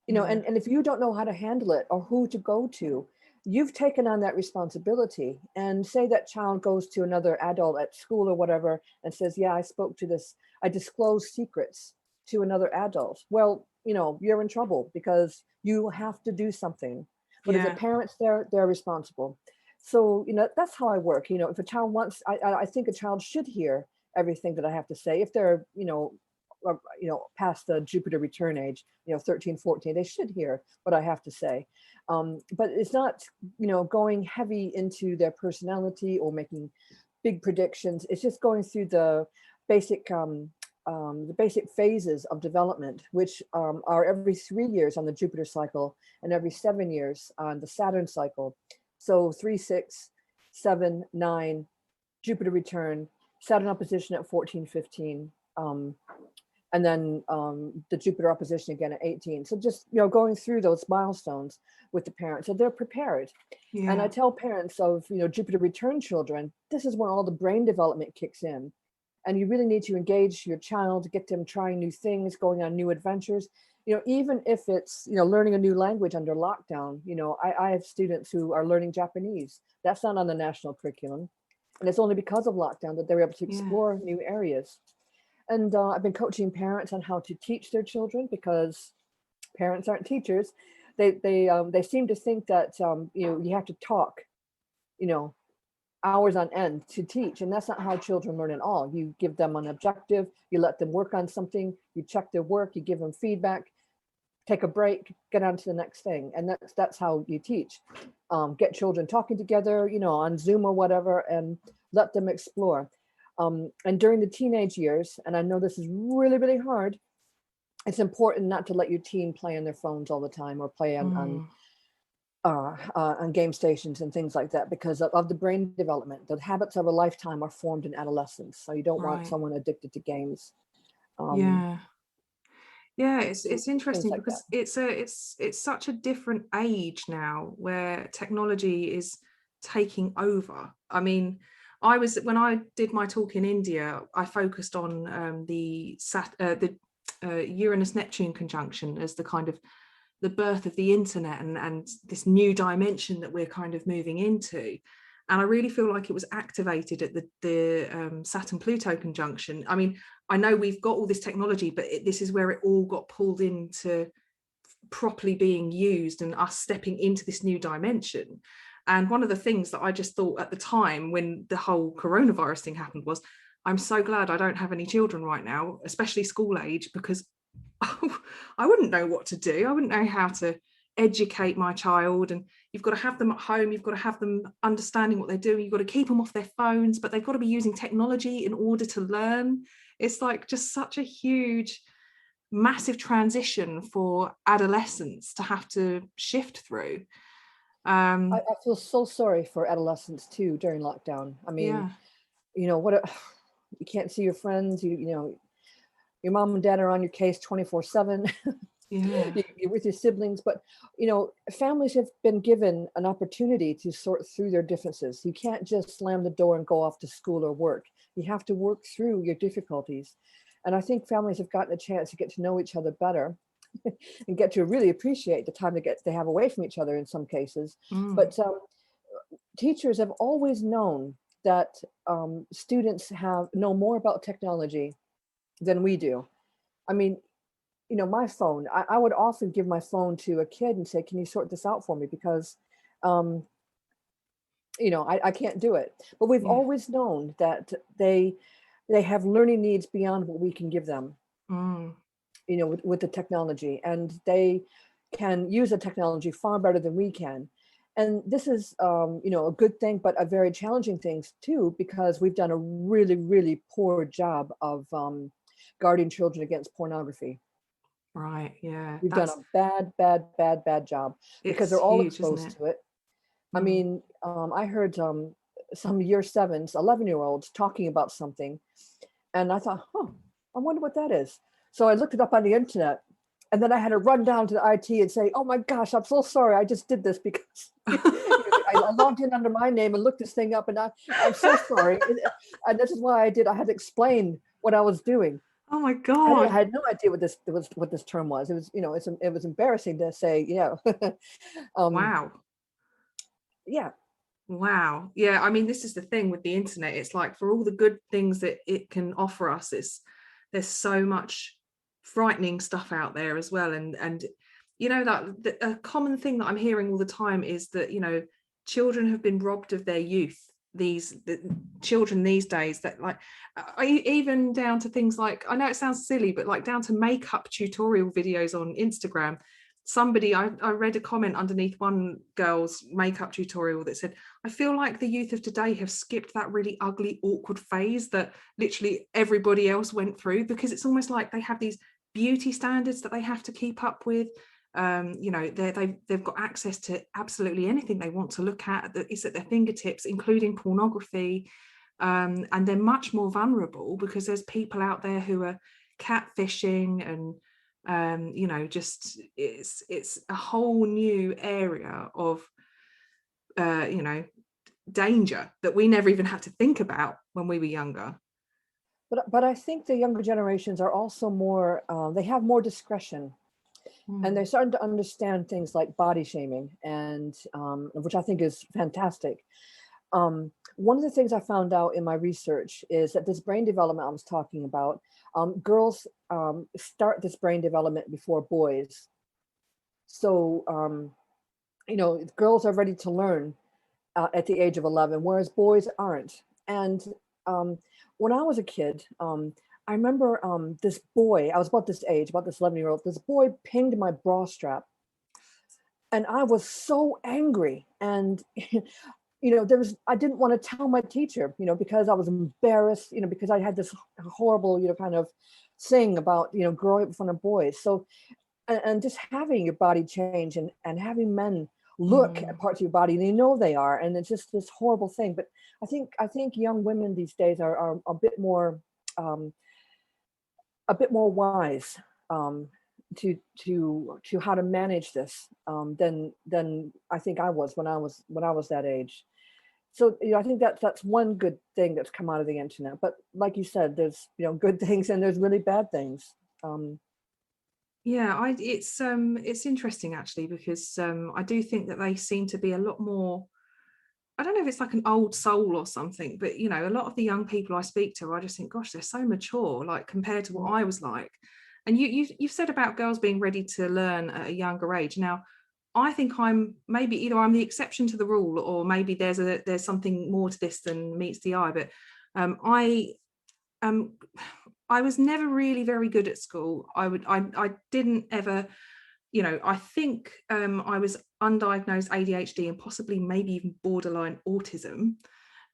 if you don't know how to handle it or who to go to, you've taken on that responsibility. And say that child goes to another adult at school or whatever and says, yeah, I disclosed secrets to another adult. Well, you're in trouble because you have to do something. But as a parent, they're responsible. So, that's how I work. If a child wants, I think a child should hear everything that I have to say. If they're, past the Jupiter return age, 13, 14, they should hear what I have to say. But it's not, going heavy into their personality or making big predictions. It's just going through the basic phases of development, which are every 3 years on the Jupiter cycle and every 7 years on the Saturn cycle. So 3, 6, 7, 9, Jupiter return, Saturn opposition at 14, 15, and then the Jupiter opposition again at 18. So just, going through those milestones with the parents, so they're prepared. Yeah. And I tell parents of, Jupiter return children, this is when all the brain development kicks in. And you really need to engage your child, get them trying new things, going on new adventures. Even if it's, learning a new language under lockdown. I have students who are learning Japanese. That's not on the national curriculum. And it's only because of lockdown that they're able to explore new areas. And I've been coaching parents on how to teach their children, because parents aren't teachers. They seem to think that, you have to talk, hours on end to teach. And that's not how children learn at all. You give them an objective, you let them work on something, you check their work, you give them feedback, take a break, get on to the next thing. And that's how you teach. Get children talking together, on Zoom or whatever, and let them explore. And during the teenage years, and I know this is really, really hard, it's important not to let your teen play on their phones all the time or play on game stations and things like that, because of the brain development. The habits of a lifetime are formed in adolescence. So you don't want someone addicted to games. It's interesting like because it's such a different age now where technology is taking over. I mean, when I did my talk in India, I focused on the Uranus-Neptune conjunction as the kind of the birth of the internet and this new dimension that we're kind of moving into. And I really feel like it was activated at the Saturn-Pluto conjunction. I mean, I know we've got all this technology, but this is where it all got pulled into properly being used and us stepping into this new dimension. And one of the things that I just thought at the time when the whole coronavirus thing happened was, I'm so glad I don't have any children right now, especially school age, because I wouldn't know what to do. I wouldn't know how to educate my child. And you've got to have them at home. You've got to have them understanding what they're doing. You've got to keep them off their phones, but they've got to be using technology in order to learn. It's like just such a huge, massive transition for adolescents to have to shift through. I feel so sorry for adolescents too during lockdown. I mean, you can't see your friends, your mom and dad are on your case 24/7. You're with your siblings, but families have been given an opportunity to sort through their differences. You can't just slam the door and go off to school or work. You have to work through your difficulties. And I think families have gotten a chance to get to know each other better and get to really appreciate the time they have away from each other in some cases. But teachers have always known that students know more about technology than we do. I mean, my phone, I would often give my phone to a kid and say, can you sort this out for me? Because, I can't do it. But we've always known that they have learning needs beyond what we can give them, with the technology. And they can use the technology far better than we can. And this is, a good thing, but a very challenging thing too, because we've done a really, really poor job of guarding children against pornography. Right. Yeah. We've done a bad job because they're all exposed to it. I mean, I heard some year 7s, 11-year-olds talking about something, and I thought, I wonder what that is. So I looked it up on the internet, and then I had to run down to the IT and say, oh my gosh, I'm so sorry. I just did this because I logged in under my name and looked this thing up, and I'm so sorry. And this is why I had to explain what I was doing. Oh my God. I had no idea what this term was. It was, it was embarrassing to say, Wow. Yeah. Wow. Yeah. I mean, this is the thing with the internet. It's like, for all the good things that it can offer us, there's so much frightening stuff out there as well. And that a common thing that I'm hearing all the time is that, children have been robbed of their youth. The children these days, that like, even down to things like, I know it sounds silly, but like down to makeup tutorial videos on Instagram. I read a comment underneath one girl's makeup tutorial that said, I feel like the youth of today have skipped that really ugly, awkward phase that literally everybody else went through, because it's almost like they have these beauty standards that they have to keep up with. They've got access to absolutely anything they want to look at. It's at their fingertips, including pornography. And they're much more vulnerable because there's people out there who are catfishing and just it's a whole new area of danger that we never even had to think about when we were younger. But I think the younger generations are also more, they have more discretion, and they're starting to understand things like body shaming, and which I think is fantastic. One of the things I found out in my research is that this brain development I was talking about, girls start this brain development before boys. So, girls are ready to learn at the age of 11, whereas boys aren't. And when I was a kid, I remember this boy, I was about this age, about this 11-year-old, this boy pinged my bra strap. And I was so angry. And I didn't want to tell my teacher, because I was embarrassed, because I had this horrible, kind of thing about, growing up in front of boys. So, and just having your body change and having men look at parts of your body, they know they are, and it's just this horrible thing. But I think young women these days are a bit more wise to how to manage this than I think I was when I was that age. So I think that's one good thing that's come out of the internet. But like you said, there's good things and there's really bad things. It's interesting actually, because I do think that they seem to be a lot more, I don't know if it's like an old soul or something, but a lot of the young people I speak to, I just think, gosh, they're so mature, like compared to what I was like. And you've said about girls being ready to learn at a younger age. Now, I think I'm maybe either I'm the exception to the rule, or maybe there's something more to this than meets the eye. But I was never really very good at school. I didn't ever, I think I was undiagnosed ADHD and possibly maybe even borderline autism.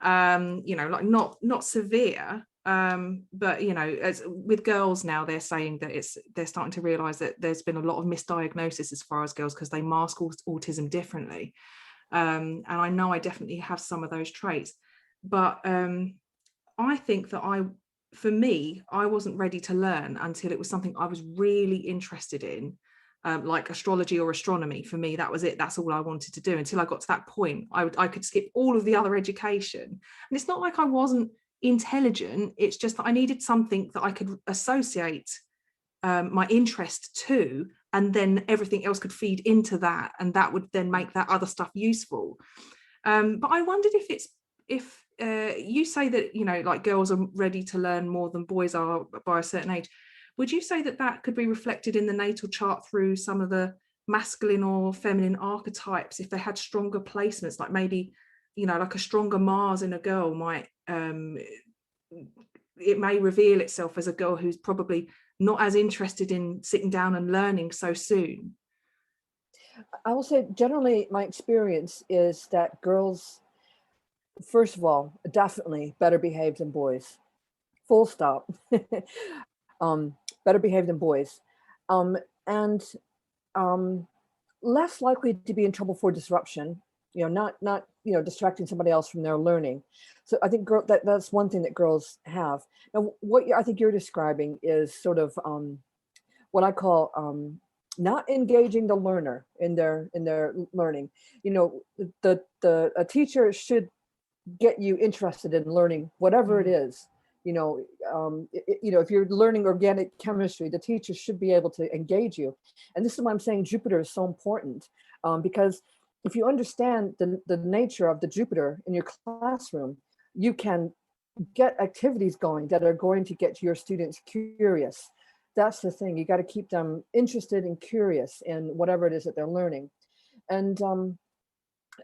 Like not severe. But as with girls now, they're saying that they're starting to realize that there's been a lot of misdiagnosis as far as girls, because they mask autism differently. And I know I definitely have some of those traits, but I think that for me, I wasn't ready to learn until it was something I was really interested in, like astrology or astronomy. For me, that was it. That's all I wanted to do. Until I got to that point, I could skip all of the other education. And it's not like I wasn't intelligent. It's just that I needed something that I could associate my interest to, and then everything else could feed into that, and that would then make that other stuff useful. But I wondered if you say that like girls are ready to learn more than boys are by a certain age, would you say that could be reflected in the natal chart through some of the masculine or feminine archetypes, if they had stronger placements, like maybe like a stronger Mars in a girl might it may reveal itself as a girl who's probably not as interested in sitting down and learning so soon? I will say generally my experience is that girls, first of all, definitely better behaved than boys. Full stop. Better behaved than boys. And less likely to be in trouble for disruption, not distracting somebody else from their learning. So I think that's one thing that girls have. Now, what I think you're describing is sort of what I call not engaging the learner in their learning. A teacher should get you interested in learning whatever it is. If you're learning organic chemistry, the teacher should be able to engage you. And this is why I'm saying Jupiter is so important, because if you understand the nature of the Jupiter in your classroom, you can get activities going that are going to get your students curious. That's the thing. You got to keep them interested and curious in whatever it is that they're learning. And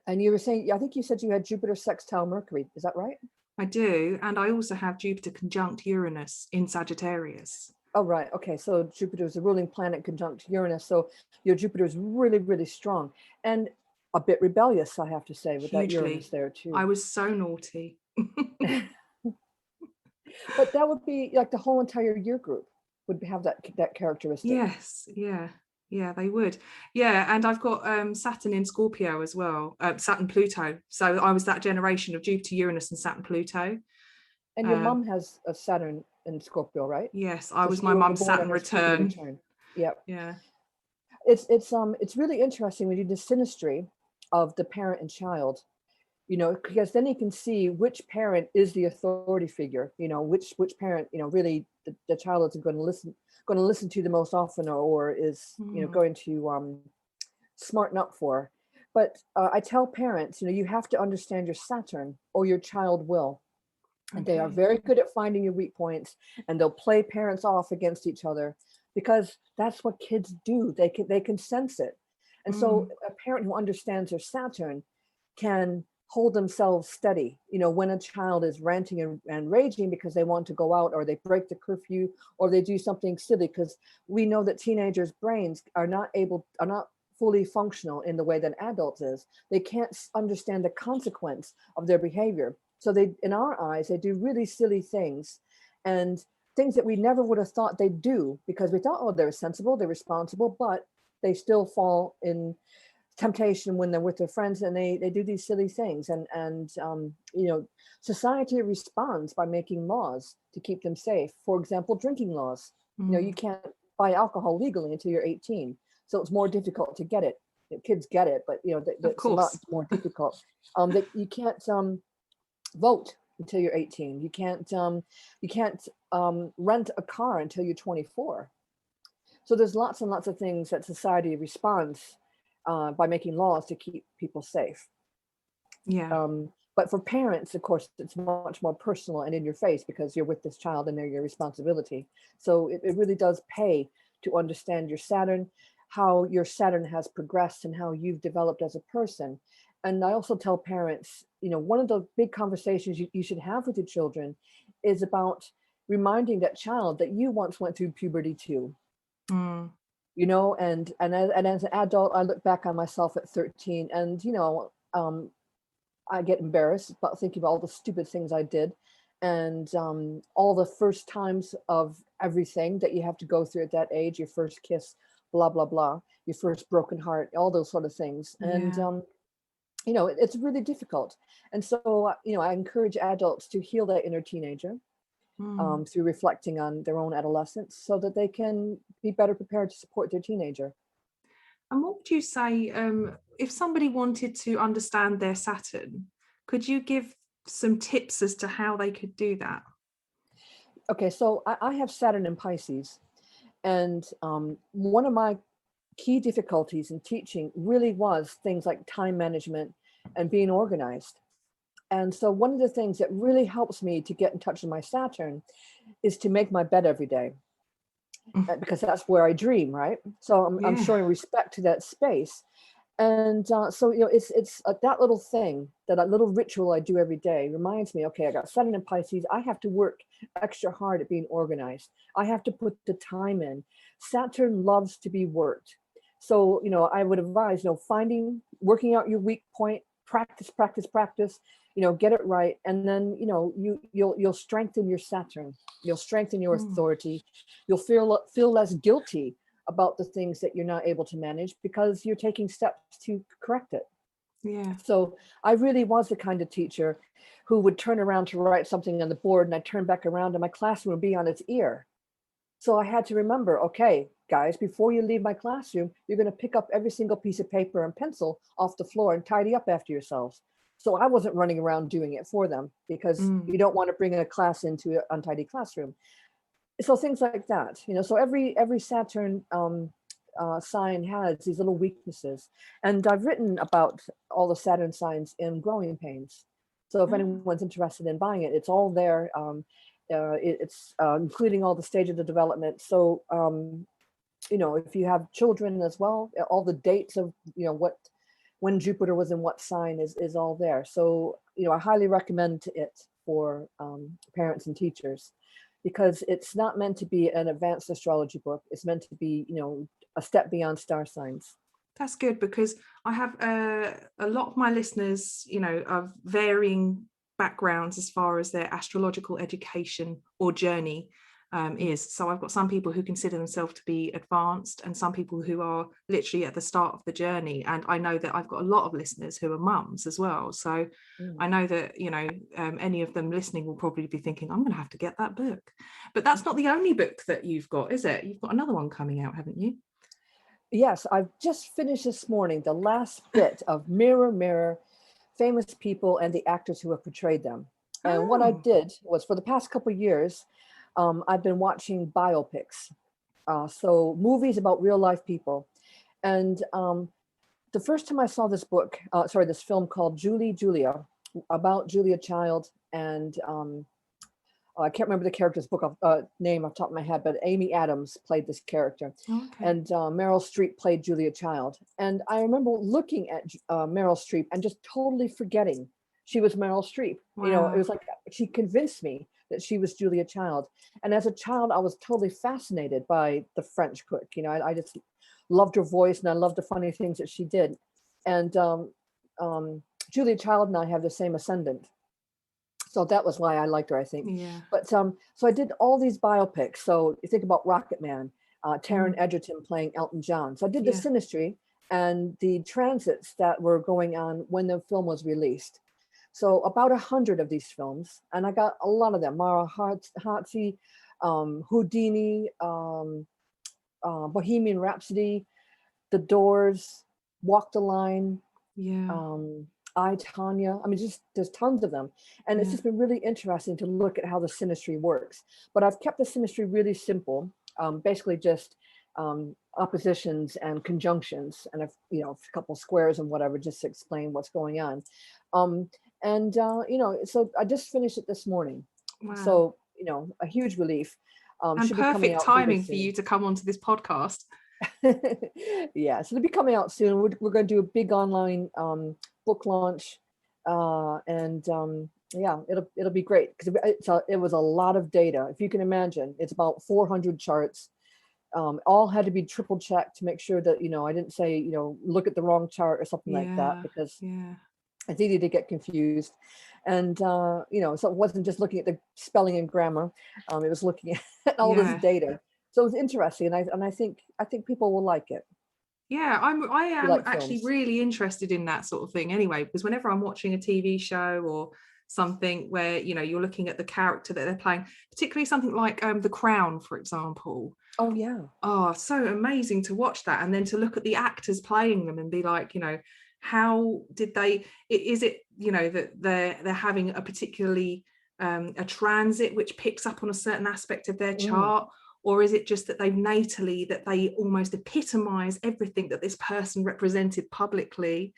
you were saying, I think you said you had Jupiter sextile Mercury. Is that right? I do. And I also have Jupiter conjunct Uranus in Sagittarius. Oh, right. Okay. So Jupiter is a ruling planet conjunct Uranus. So your Jupiter is really, really strong and a bit rebellious, I have to say, with that Uranus there too. I was so naughty. But that would be like the whole entire year group would have that characteristic. Yes. Yeah, they would. Yeah, and I've got Saturn in Scorpio as well, Saturn Pluto. So I was that generation of Jupiter, Uranus, and Saturn Pluto. And your mum has a Saturn in Scorpio, right? Yes, I was my mum's Saturn return. Yep. Yeah. It's really interesting when you do the synastry of the parent and child, because then you can see which parent is the authority figure, which parent, really the child is going to listen to the most often, or is going to smarten up for. But I tell parents, you have to understand your Saturn or your child will. And they are very good at finding your weak points, and they'll play parents off against each other because that's what kids do. They can sense it. And so a parent who understands their Saturn can hold themselves steady, when a child is ranting and raging because they want to go out, or they break the curfew, or they do something silly, because we know that teenagers' brains are not fully functional in the way that adults is. They can't understand the consequence of their behavior. So they, in our eyes, they do really silly things, and things that we never would have thought they'd do, because we thought, oh, they're sensible, they're responsible, but they still fall in temptation when they're with their friends, and they do these silly things. And society responds by making laws to keep them safe. For example, drinking laws. You can't buy alcohol legally until you're 18. So it's more difficult to get it. Kids get it, but it's a lot more difficult. That you can't vote until you're 18. You can't rent a car until you're 24. So there's lots and lots of things that society responds by making laws to keep people safe. Yeah. But for parents, of course, it's much more personal and in your face, because you're with this child and they're your responsibility. So it really does pay to understand your Saturn, how your Saturn has progressed, and how you've developed as a person. And I also tell parents, one of the big conversations you should have with your children is about reminding that child that you once went through puberty too. And as an adult, I look back on myself at 13, and I get embarrassed about thinking about all the stupid things I did, and all the first times of everything that you have to go through at that age, your first kiss, blah blah blah, your first broken heart, all those sort of things. And it's really difficult. And so I encourage adults to heal that inner teenager through reflecting on their own adolescence, so that they can be better prepared to support their teenager. And what would you say, if somebody wanted to understand their Saturn, could you give some tips as to how they could do that? Okay, so I have Saturn in Pisces, and one of my key difficulties in teaching really was things like time management and being organized. And so one of the things that really helps me to get in touch with my Saturn is to make my bed every day, because that's where I dream, right? So I'm showing respect to that space. And so it's that little thing, that little ritual I do every day reminds me, okay, I got Saturn in Pisces. I have to work extra hard at being organized. I have to put the time in. Saturn loves to be worked. So, I would advise, working out your weak point, practice, get it right. And then, you'll strengthen your Saturn. You'll strengthen your authority. You'll feel less guilty about the things that you're not able to manage, because you're taking steps to correct it. Yeah. So I really was the kind of teacher who would turn around to write something on the board, and I'd turn back around and my classroom would be on its ear. So I had to remember, okay, guys, before you leave my classroom, you're going to pick up every single piece of paper and pencil off the floor and tidy up after yourselves. So I wasn't running around doing it for them, because you don't want to bring a class into an untidy classroom. So things like that, so every Saturn sign has these little weaknesses. And I've written about all the Saturn signs in Growing Pains. So if anyone's interested in buying it, it's all there. It's including all the stages of development. So, if you have children as well, all the dates of, when Jupiter was in what sign is all there. So, I highly recommend it for parents and teachers, because it's not meant to be an advanced astrology book. It's meant to be, a step beyond star signs. That's good, because I have a lot of my listeners, of varying backgrounds as far as their astrological education or journey is. So I've got some people who consider themselves to be advanced, and some people who are literally at the start of the journey. And I know that I've got a lot of listeners who are mums as well. So I know that, any of them listening will probably be thinking, I'm going to have to get that book. But that's not the only book that you've got, is it? You've got another one coming out, haven't you? Yes, I've just finished this morning the last bit of Mirror, Mirror, Famous People and the Actors Who Have Portrayed Them. And what I did was, for the past couple of years, I've been watching biopics, so movies about real life people. And the first time I saw this this film called Julia, about Julia Child, and I can't remember the character's name off the top of my head, but Amy Adams played this character. Okay. And Meryl Streep played Julia Child. And I remember looking at Meryl Streep and just totally forgetting she was Meryl Streep. Wow. It was like she convinced me that she was Julia Child. And as a child, I was totally fascinated by the French cook. I just loved her voice, and I loved the funny things that she did. And Julia Child and I have the same ascendant. So that was why I liked her, I think. Yeah. But so I did all these biopics. So you think about Rocket Man, Taron Egerton playing Elton John. So I did the synastry and the transits that were going on when the film was released. So about 100 of these films, and I got a lot of them. Mara Hatzi, Houdini, Bohemian Rhapsody, The Doors, Walk the Line. Yeah. I, Tanya. I mean, just there's tons of them. And it's just been really interesting to look at how the synastry works. But I've kept the synastry really simple, basically just oppositions and conjunctions, and a couple squares and whatever, just to explain what's going on. So I just finished it this morning. Wow. So, a huge relief. And perfect timing for you to come onto this podcast. Yeah, so they'll be coming out soon. We're going to do a big online book launch, it'll be great, because it was a lot of data. If you can imagine, it's about 400 charts. All had to be triple checked to make sure that I didn't say look at the wrong chart or something like that, because it's easy to get confused. And so it wasn't just looking at the spelling and grammar. It was looking at all this data. So it was interesting, and I think people will like it. Yeah, I am actually really interested in that sort of thing anyway, because whenever I'm watching a TV show or something where you're looking at the character that they're playing, particularly something like The Crown, for example. Oh yeah. Oh, so amazing to watch that, and then to look at the actors playing them and be like, how did they? Is it that they're having a particularly a transit which picks up on a certain aspect of their chart? Or is it just that they almost epitomize everything that this person represented publicly?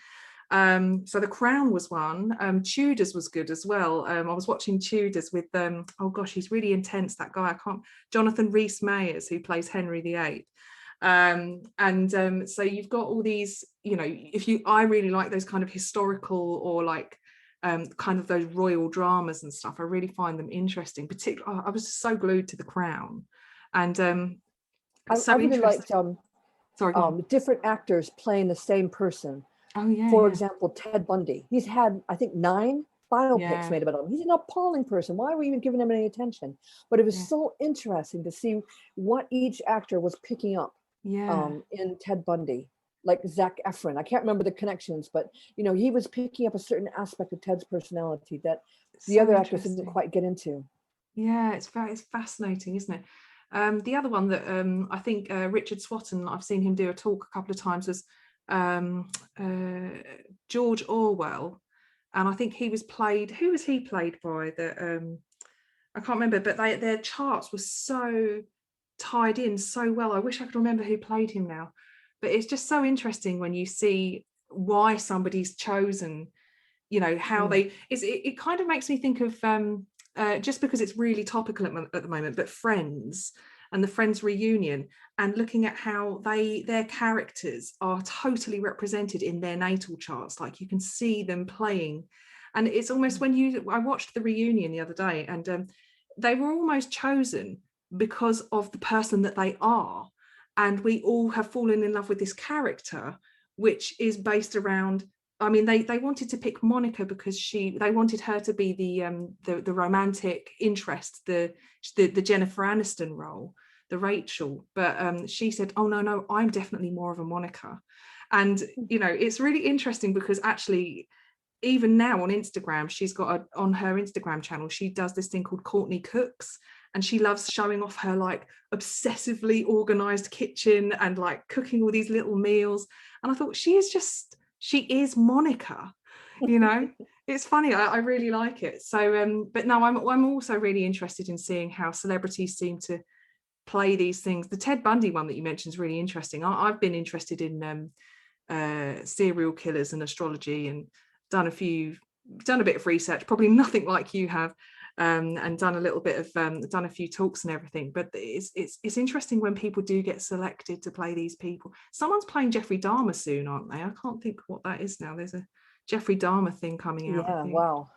So The Crown was one. Tudors was good as well. I was watching Tudors with he's really intense, that guy. Jonathan Rhys-Meyers, who plays Henry VIII. So you've got all these, I really like those kind of historical or like kind of those royal dramas and stuff. I really find them interesting. Particularly, I was just so glued to The Crown. And I really liked different actors playing the same person. Oh yeah. For example, Ted Bundy. He's had, I think, 9 biopics made about him. He's an appalling person. Why are we even giving him any attention? But it was so interesting to see what each actor was picking up in Ted Bundy. Like Zac Efron. I can't remember the connections, but he was picking up a certain aspect of Ted's personality that the other actors didn't quite get into. Yeah, it's fascinating, isn't it? The other one that I think Richard Swatton, I've seen him do a talk a couple of times, was George Orwell, and I think he was played. Who was he played by? That I can't remember, but their charts were so tied in so well. I wish I could remember who played him now, but it's just so interesting when you see why somebody's chosen. You know how it kind of makes me think of just because it's really topical at the moment, but Friends and the Friends reunion, and looking at how their characters are totally represented in their natal charts. Like you can see them playing, and it's almost I watched the reunion the other day, and they were almost chosen because of the person that they are, and we all have fallen in love with this character, which is based around. I mean, they wanted to pick Monica because they wanted her to be the romantic interest, the Jennifer Aniston role, the Rachel. But she said, "Oh no, I'm definitely more of a Monica." And you know, it's really interesting because actually, even now on Instagram, she's got on her Instagram channel, she does this thing called Courtney Cooks, and she loves showing off her like obsessively organized kitchen and like cooking all these little meals. And I thought she is Monica, you know. It's funny. I really like it. So but no, I'm also really interested in seeing how celebrities seem to play these things. The Ted Bundy one that you mentioned is really interesting. I've been interested in serial killers and astrology, and done a bit of research, probably nothing like you have, and done a little bit of done a few talks and everything. But it's interesting when people do get selected to play these people. Someone's playing Jeffrey Dahmer soon, aren't they? I can't think what that is now. There's a Jeffrey Dahmer thing coming out. Yeah, wow.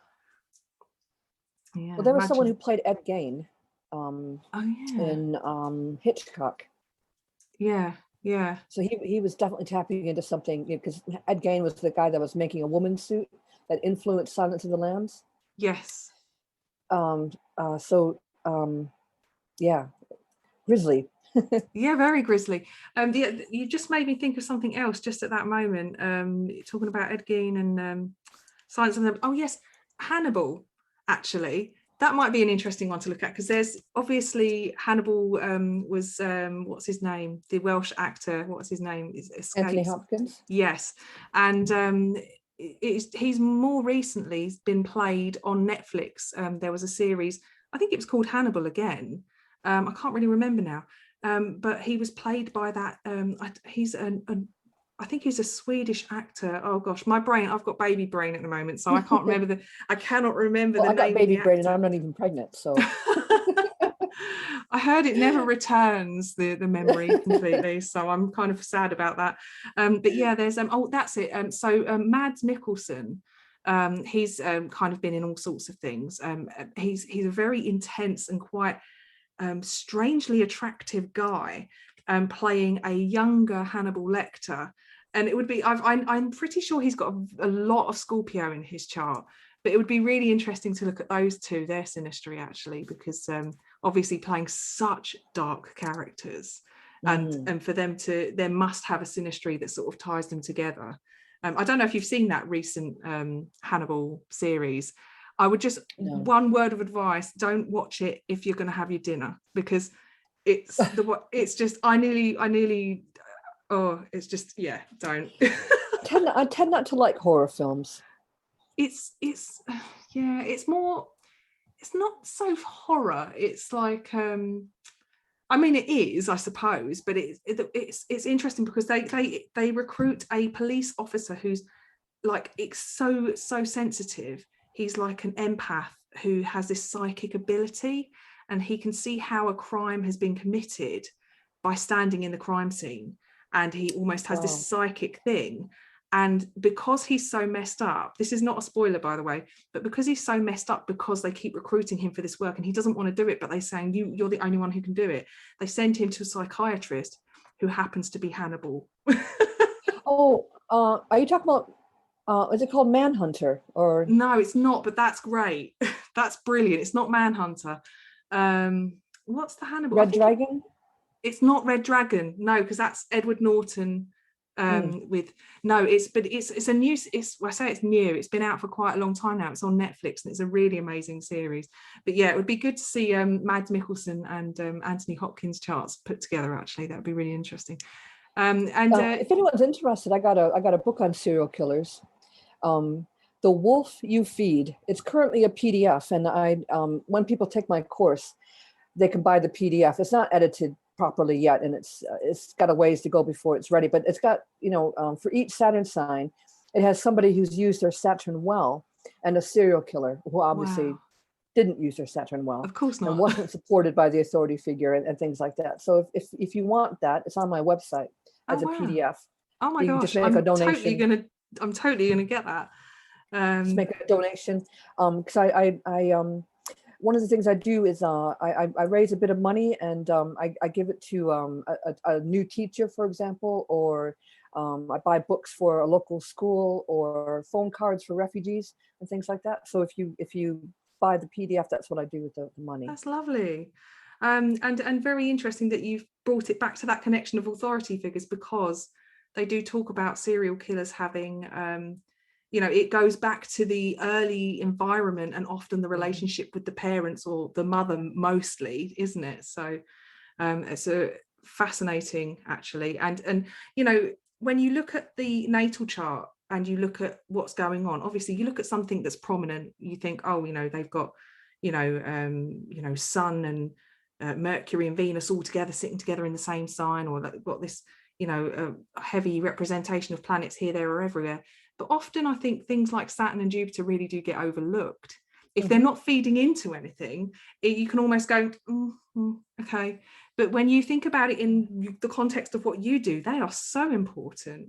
Yeah, well, there was someone who played Ed Gein in Hitchcock. Yeah. So he was definitely tapping into something, because Ed Gein was the guy that was making a woman's suit that influenced Silence of the Lambs. Yes. Yeah, grisly. Yeah, very grisly. You just made me think of something else just at that moment. Talking about Ed Gein and Silence of the Lambs. Oh yes, Hannibal. Actually, that might be an interesting one to look at, because there's obviously Hannibal was what's his name? The Welsh actor. What's his name? Anthony Hopkins. Yes, and he's more recently been played on Netflix. There was a series, I think it was called Hannibal again. I can't really remember now. But he was played by that. I think he's a Swedish actor. Oh gosh, my brain, I've got baby brain at the moment, so I can't remember I cannot remember the name. I got baby brain and I'm not even pregnant, so. I heard it never returns the memory completely, so I'm kind of sad about that. But yeah, there's that's it. So Mads Mikkelsen, he's kind of been in all sorts of things. He's a very intense and quite strangely attractive guy, playing a younger Hannibal Lecter. And it would be, I'm pretty sure he's got a lot of Scorpio in his chart, but it would be really interesting to look at those two, their synastry actually, because obviously playing such dark characters, and for them there must have a synastry that sort of ties them together. I don't know if you've seen that recent Hannibal series. I would just, one word of advice, don't watch it if you're going to have your dinner, because it's just, I nearly, it's just, don't. I tend not to like horror films. It's more, it's not so horror. It's like, I mean, it is, I suppose, but it's interesting because they recruit a police officer who's like, it's so sensitive. He's like an empath who has this psychic ability, and he can see how a crime has been committed by standing in the crime scene. And he almost has this psychic thing. And because he's so messed up, this is not a spoiler, by the way, but because he's so messed up, because they keep recruiting him for this work and he doesn't want to do it, but they're saying, you're the only one who can do it. They send him to a psychiatrist who happens to be Hannibal. Are you talking about, is it called Manhunter? Or no, it's not, but that's great. That's brilliant. It's not Manhunter. What's the Hannibal? Red Dragon? It's not Red Dragon, no, because that's Edward Norton with no, it's a new, I say it's new, it's been out for quite a long time now. It's on Netflix and it's a really amazing series. But yeah, it would be good to see Mads Mikkelsen and Anthony Hopkins charts put together. Actually, that would be really interesting. If anyone's interested, I got a book on serial killers. The Wolf You Feed. It's currently a PDF, and I when people take my course, they can buy the PDF. It's not edited properly yet, and it's got a ways to go before it's ready. But it's got, for each Saturn sign, it has somebody who's used their Saturn well, and a serial killer who obviously didn't use their Saturn well. Of course not. And wasn't supported by the authority figure and things like that. So if you want that, it's on my website as a PDF. Oh my gosh! Just make a donation. I'm totally gonna get that. Just make a donation. Because I one of the things I do is I raise a bit of money and I give it to a new teacher, for example, or I buy books for a local school or phone cards for refugees and things like that. So if you buy the PDF, that's what I do with the money. That's lovely. And very interesting that you've brought it back to that connection of authority figures, because they do talk about serial killers having it goes back to the early environment and often the relationship with the parents or the mother mostly, isn't it? So it's a fascinating, actually. And when you look at the natal chart and you look at what's going on, obviously you look at something that's prominent, you think, they've got Sun and Mercury and Venus all together, sitting together in the same sign, or they've got this a heavy representation of planets here, there, or everywhere. But often I think things like Saturn and Jupiter really do get overlooked. If they're not feeding into anything, you can almost go, okay. But when you think about it in the context of what you do, they are so important.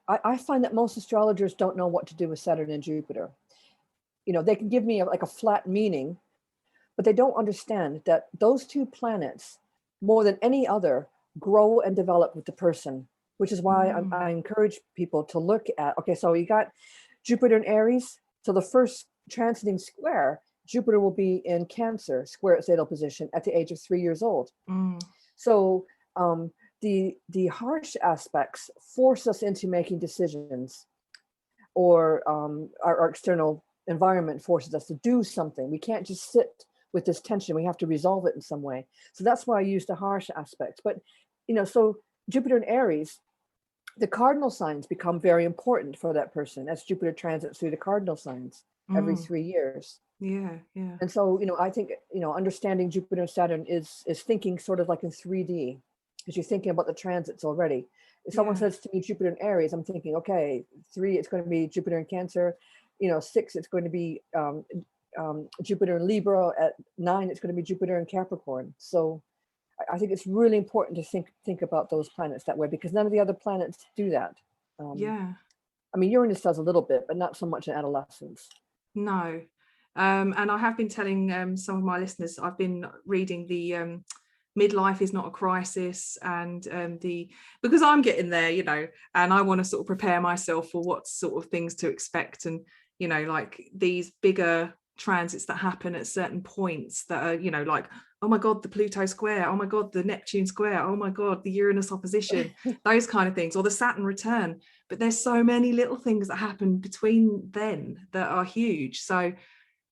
I find that most astrologers don't know what to do with Saturn and Jupiter. They can give me a flat meaning, but they don't understand that those two planets, more than any other, grow and develop with the person, which is why I encourage people to look at, so you got Jupiter in Aries. So the first transiting square, Jupiter will be in Cancer, square its natal position at the age of 3 years old. So the harsh aspects force us into making decisions, or our external environment forces us to do something. We can't just sit with this tension. We have to resolve it in some way. So that's why I use the harsh aspects. But so Jupiter in Aries, the cardinal signs become very important for that person as Jupiter transits through the cardinal signs every 3 years. Yeah. And so, I think, understanding Jupiter and Saturn is thinking sort of like in 3D, because you're thinking about the transits already. If someone says to me Jupiter in Aries, I'm thinking, okay, 3, it's going to be Jupiter in Cancer. 6, it's going to be Jupiter in Libra. At 9, it's going to be Jupiter in Capricorn. So I think it's really important to think about those planets that way, because none of the other planets do that. Uranus does a little bit, but not so much in Adolescence. No. And I have been telling some of my listeners, I've been reading the Midlife is Not a Crisis, and because I'm getting there, and I want to sort of prepare myself for what sort of things to expect, and like these bigger transits that happen at certain points that are like, oh my god, the Pluto square, oh my god, the Neptune square, oh my god, the Uranus opposition, those kind of things, or the Saturn return. But there's so many little things that happen between then that are huge. So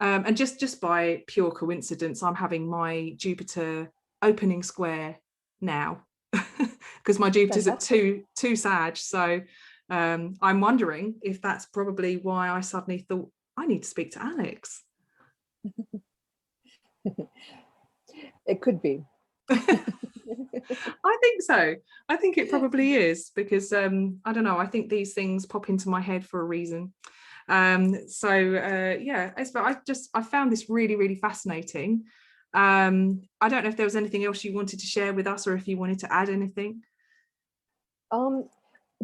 and just by pure coincidence, I'm having my Jupiter opening square now because my Jupiter's at 2 Sag. So I'm wondering if that's probably why I suddenly thought I need to speak to Alex. It could be. I think so. I think it probably is, because I don't know, I think these things pop into my head for a reason. I found this really, really fascinating. I don't know if there was anything else you wanted to share with us, or if you wanted to add anything.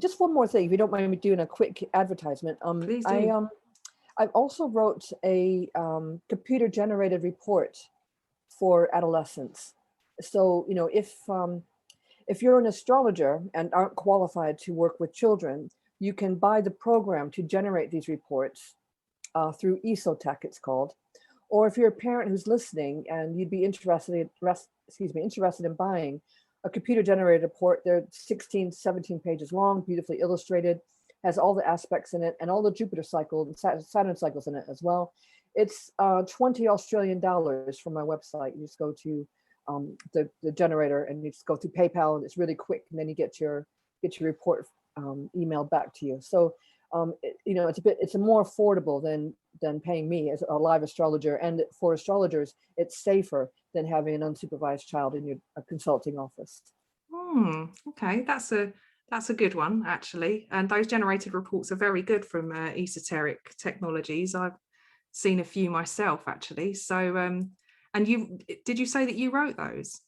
Just one more thing, if you don't mind me doing a quick advertisement. Please do. I also wrote a computer generated report for Adolescence. So, if you're an astrologer and aren't qualified to work with children, you can buy the program to generate these reports through EsoTech, it's called. Or if you're a parent who's listening and you'd be interested in buying, a computer generated report. They're 16, 17 pages long, beautifully illustrated, has all the aspects in it and all the Jupiter cycle and Saturn cycles in it as well. It's 20 Australian dollars from my website. You just go to the generator and you just go through PayPal, and it's really quick, and then you get your report emailed back to you. So it's more affordable than paying me as a live astrologer, and for astrologers it's safer than having an unsupervised child in your consulting office. Okay, that's a good one, actually. And those generated reports are very good from Esoteric Technologies. I've seen a few myself, actually. So and did you say that you wrote those?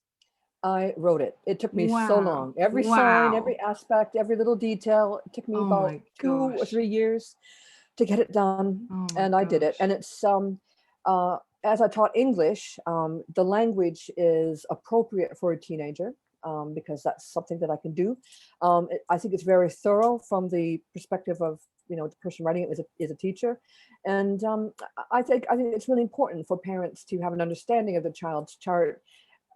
I wrote it. It took me so long. Every sign, every aspect, every little detail. It took me about 2 or 3 years to get it done. And I did it. And it's as I taught English, the language is appropriate for a teenager because that's something that I can do. I think it's very thorough from the perspective of the person writing it is a teacher, and I think it's really important for parents to have an understanding of the child's chart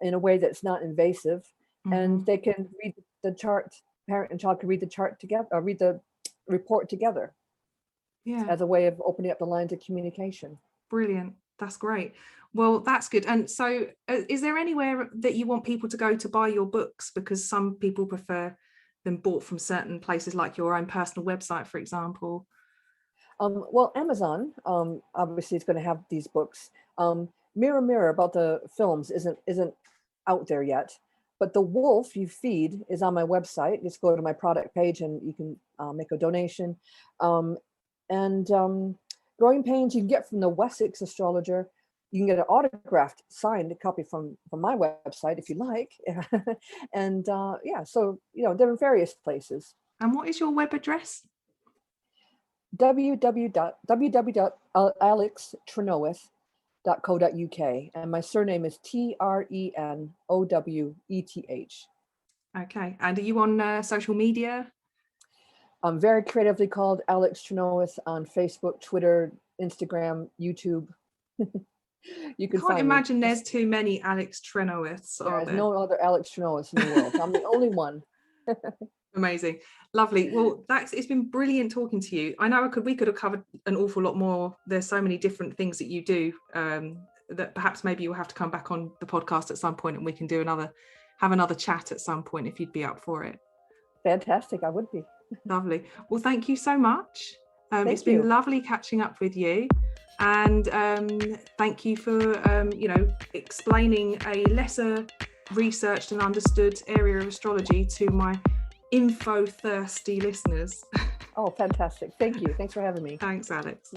in a way that's not invasive, and they can read the chart. Parent and child can read the chart together, or read the report together, as a way of opening up the lines of communication. Brilliant. That's great. Well, that's good. And so is there anywhere that you want people to go to buy your books? Because some people prefer them bought from certain places, like your own personal website, for example. Well, Amazon obviously is going to have these books. Mirror Mirror about the films isn't out there yet, but The Wolf You Feed is on my website. Just go to my product page and you can make a donation. Growing Pains you can get from the Wessex Astrologer. You can get an autographed, signed copy from my website if you like. And so they're in various places. And what is your web address? www.alextrenoweth.co.uk, and my surname is Trenoweth. Okay, and are you on social media? I'm very creatively called Alex Trenoweth on Facebook, Twitter, Instagram, YouTube. You can can't imagine there's too many Alex Trenoweths. There's no other Alex Trenoweths in the world. I'm the only one. Amazing. Lovely. Well, it's been brilliant talking to you. I know we could have covered an awful lot more. There's so many different things that you do that perhaps maybe you'll have to come back on the podcast at some point and we can have another chat at some point if you'd be up for it. Fantastic. I would be. Lovely. Well, thank you so much. It's been lovely catching up with you. And thank you for, explaining a lesser researched and understood area of astrology to my info-thirsty listeners. Oh, fantastic. Thank you. Thanks for having me. Thanks, Alex.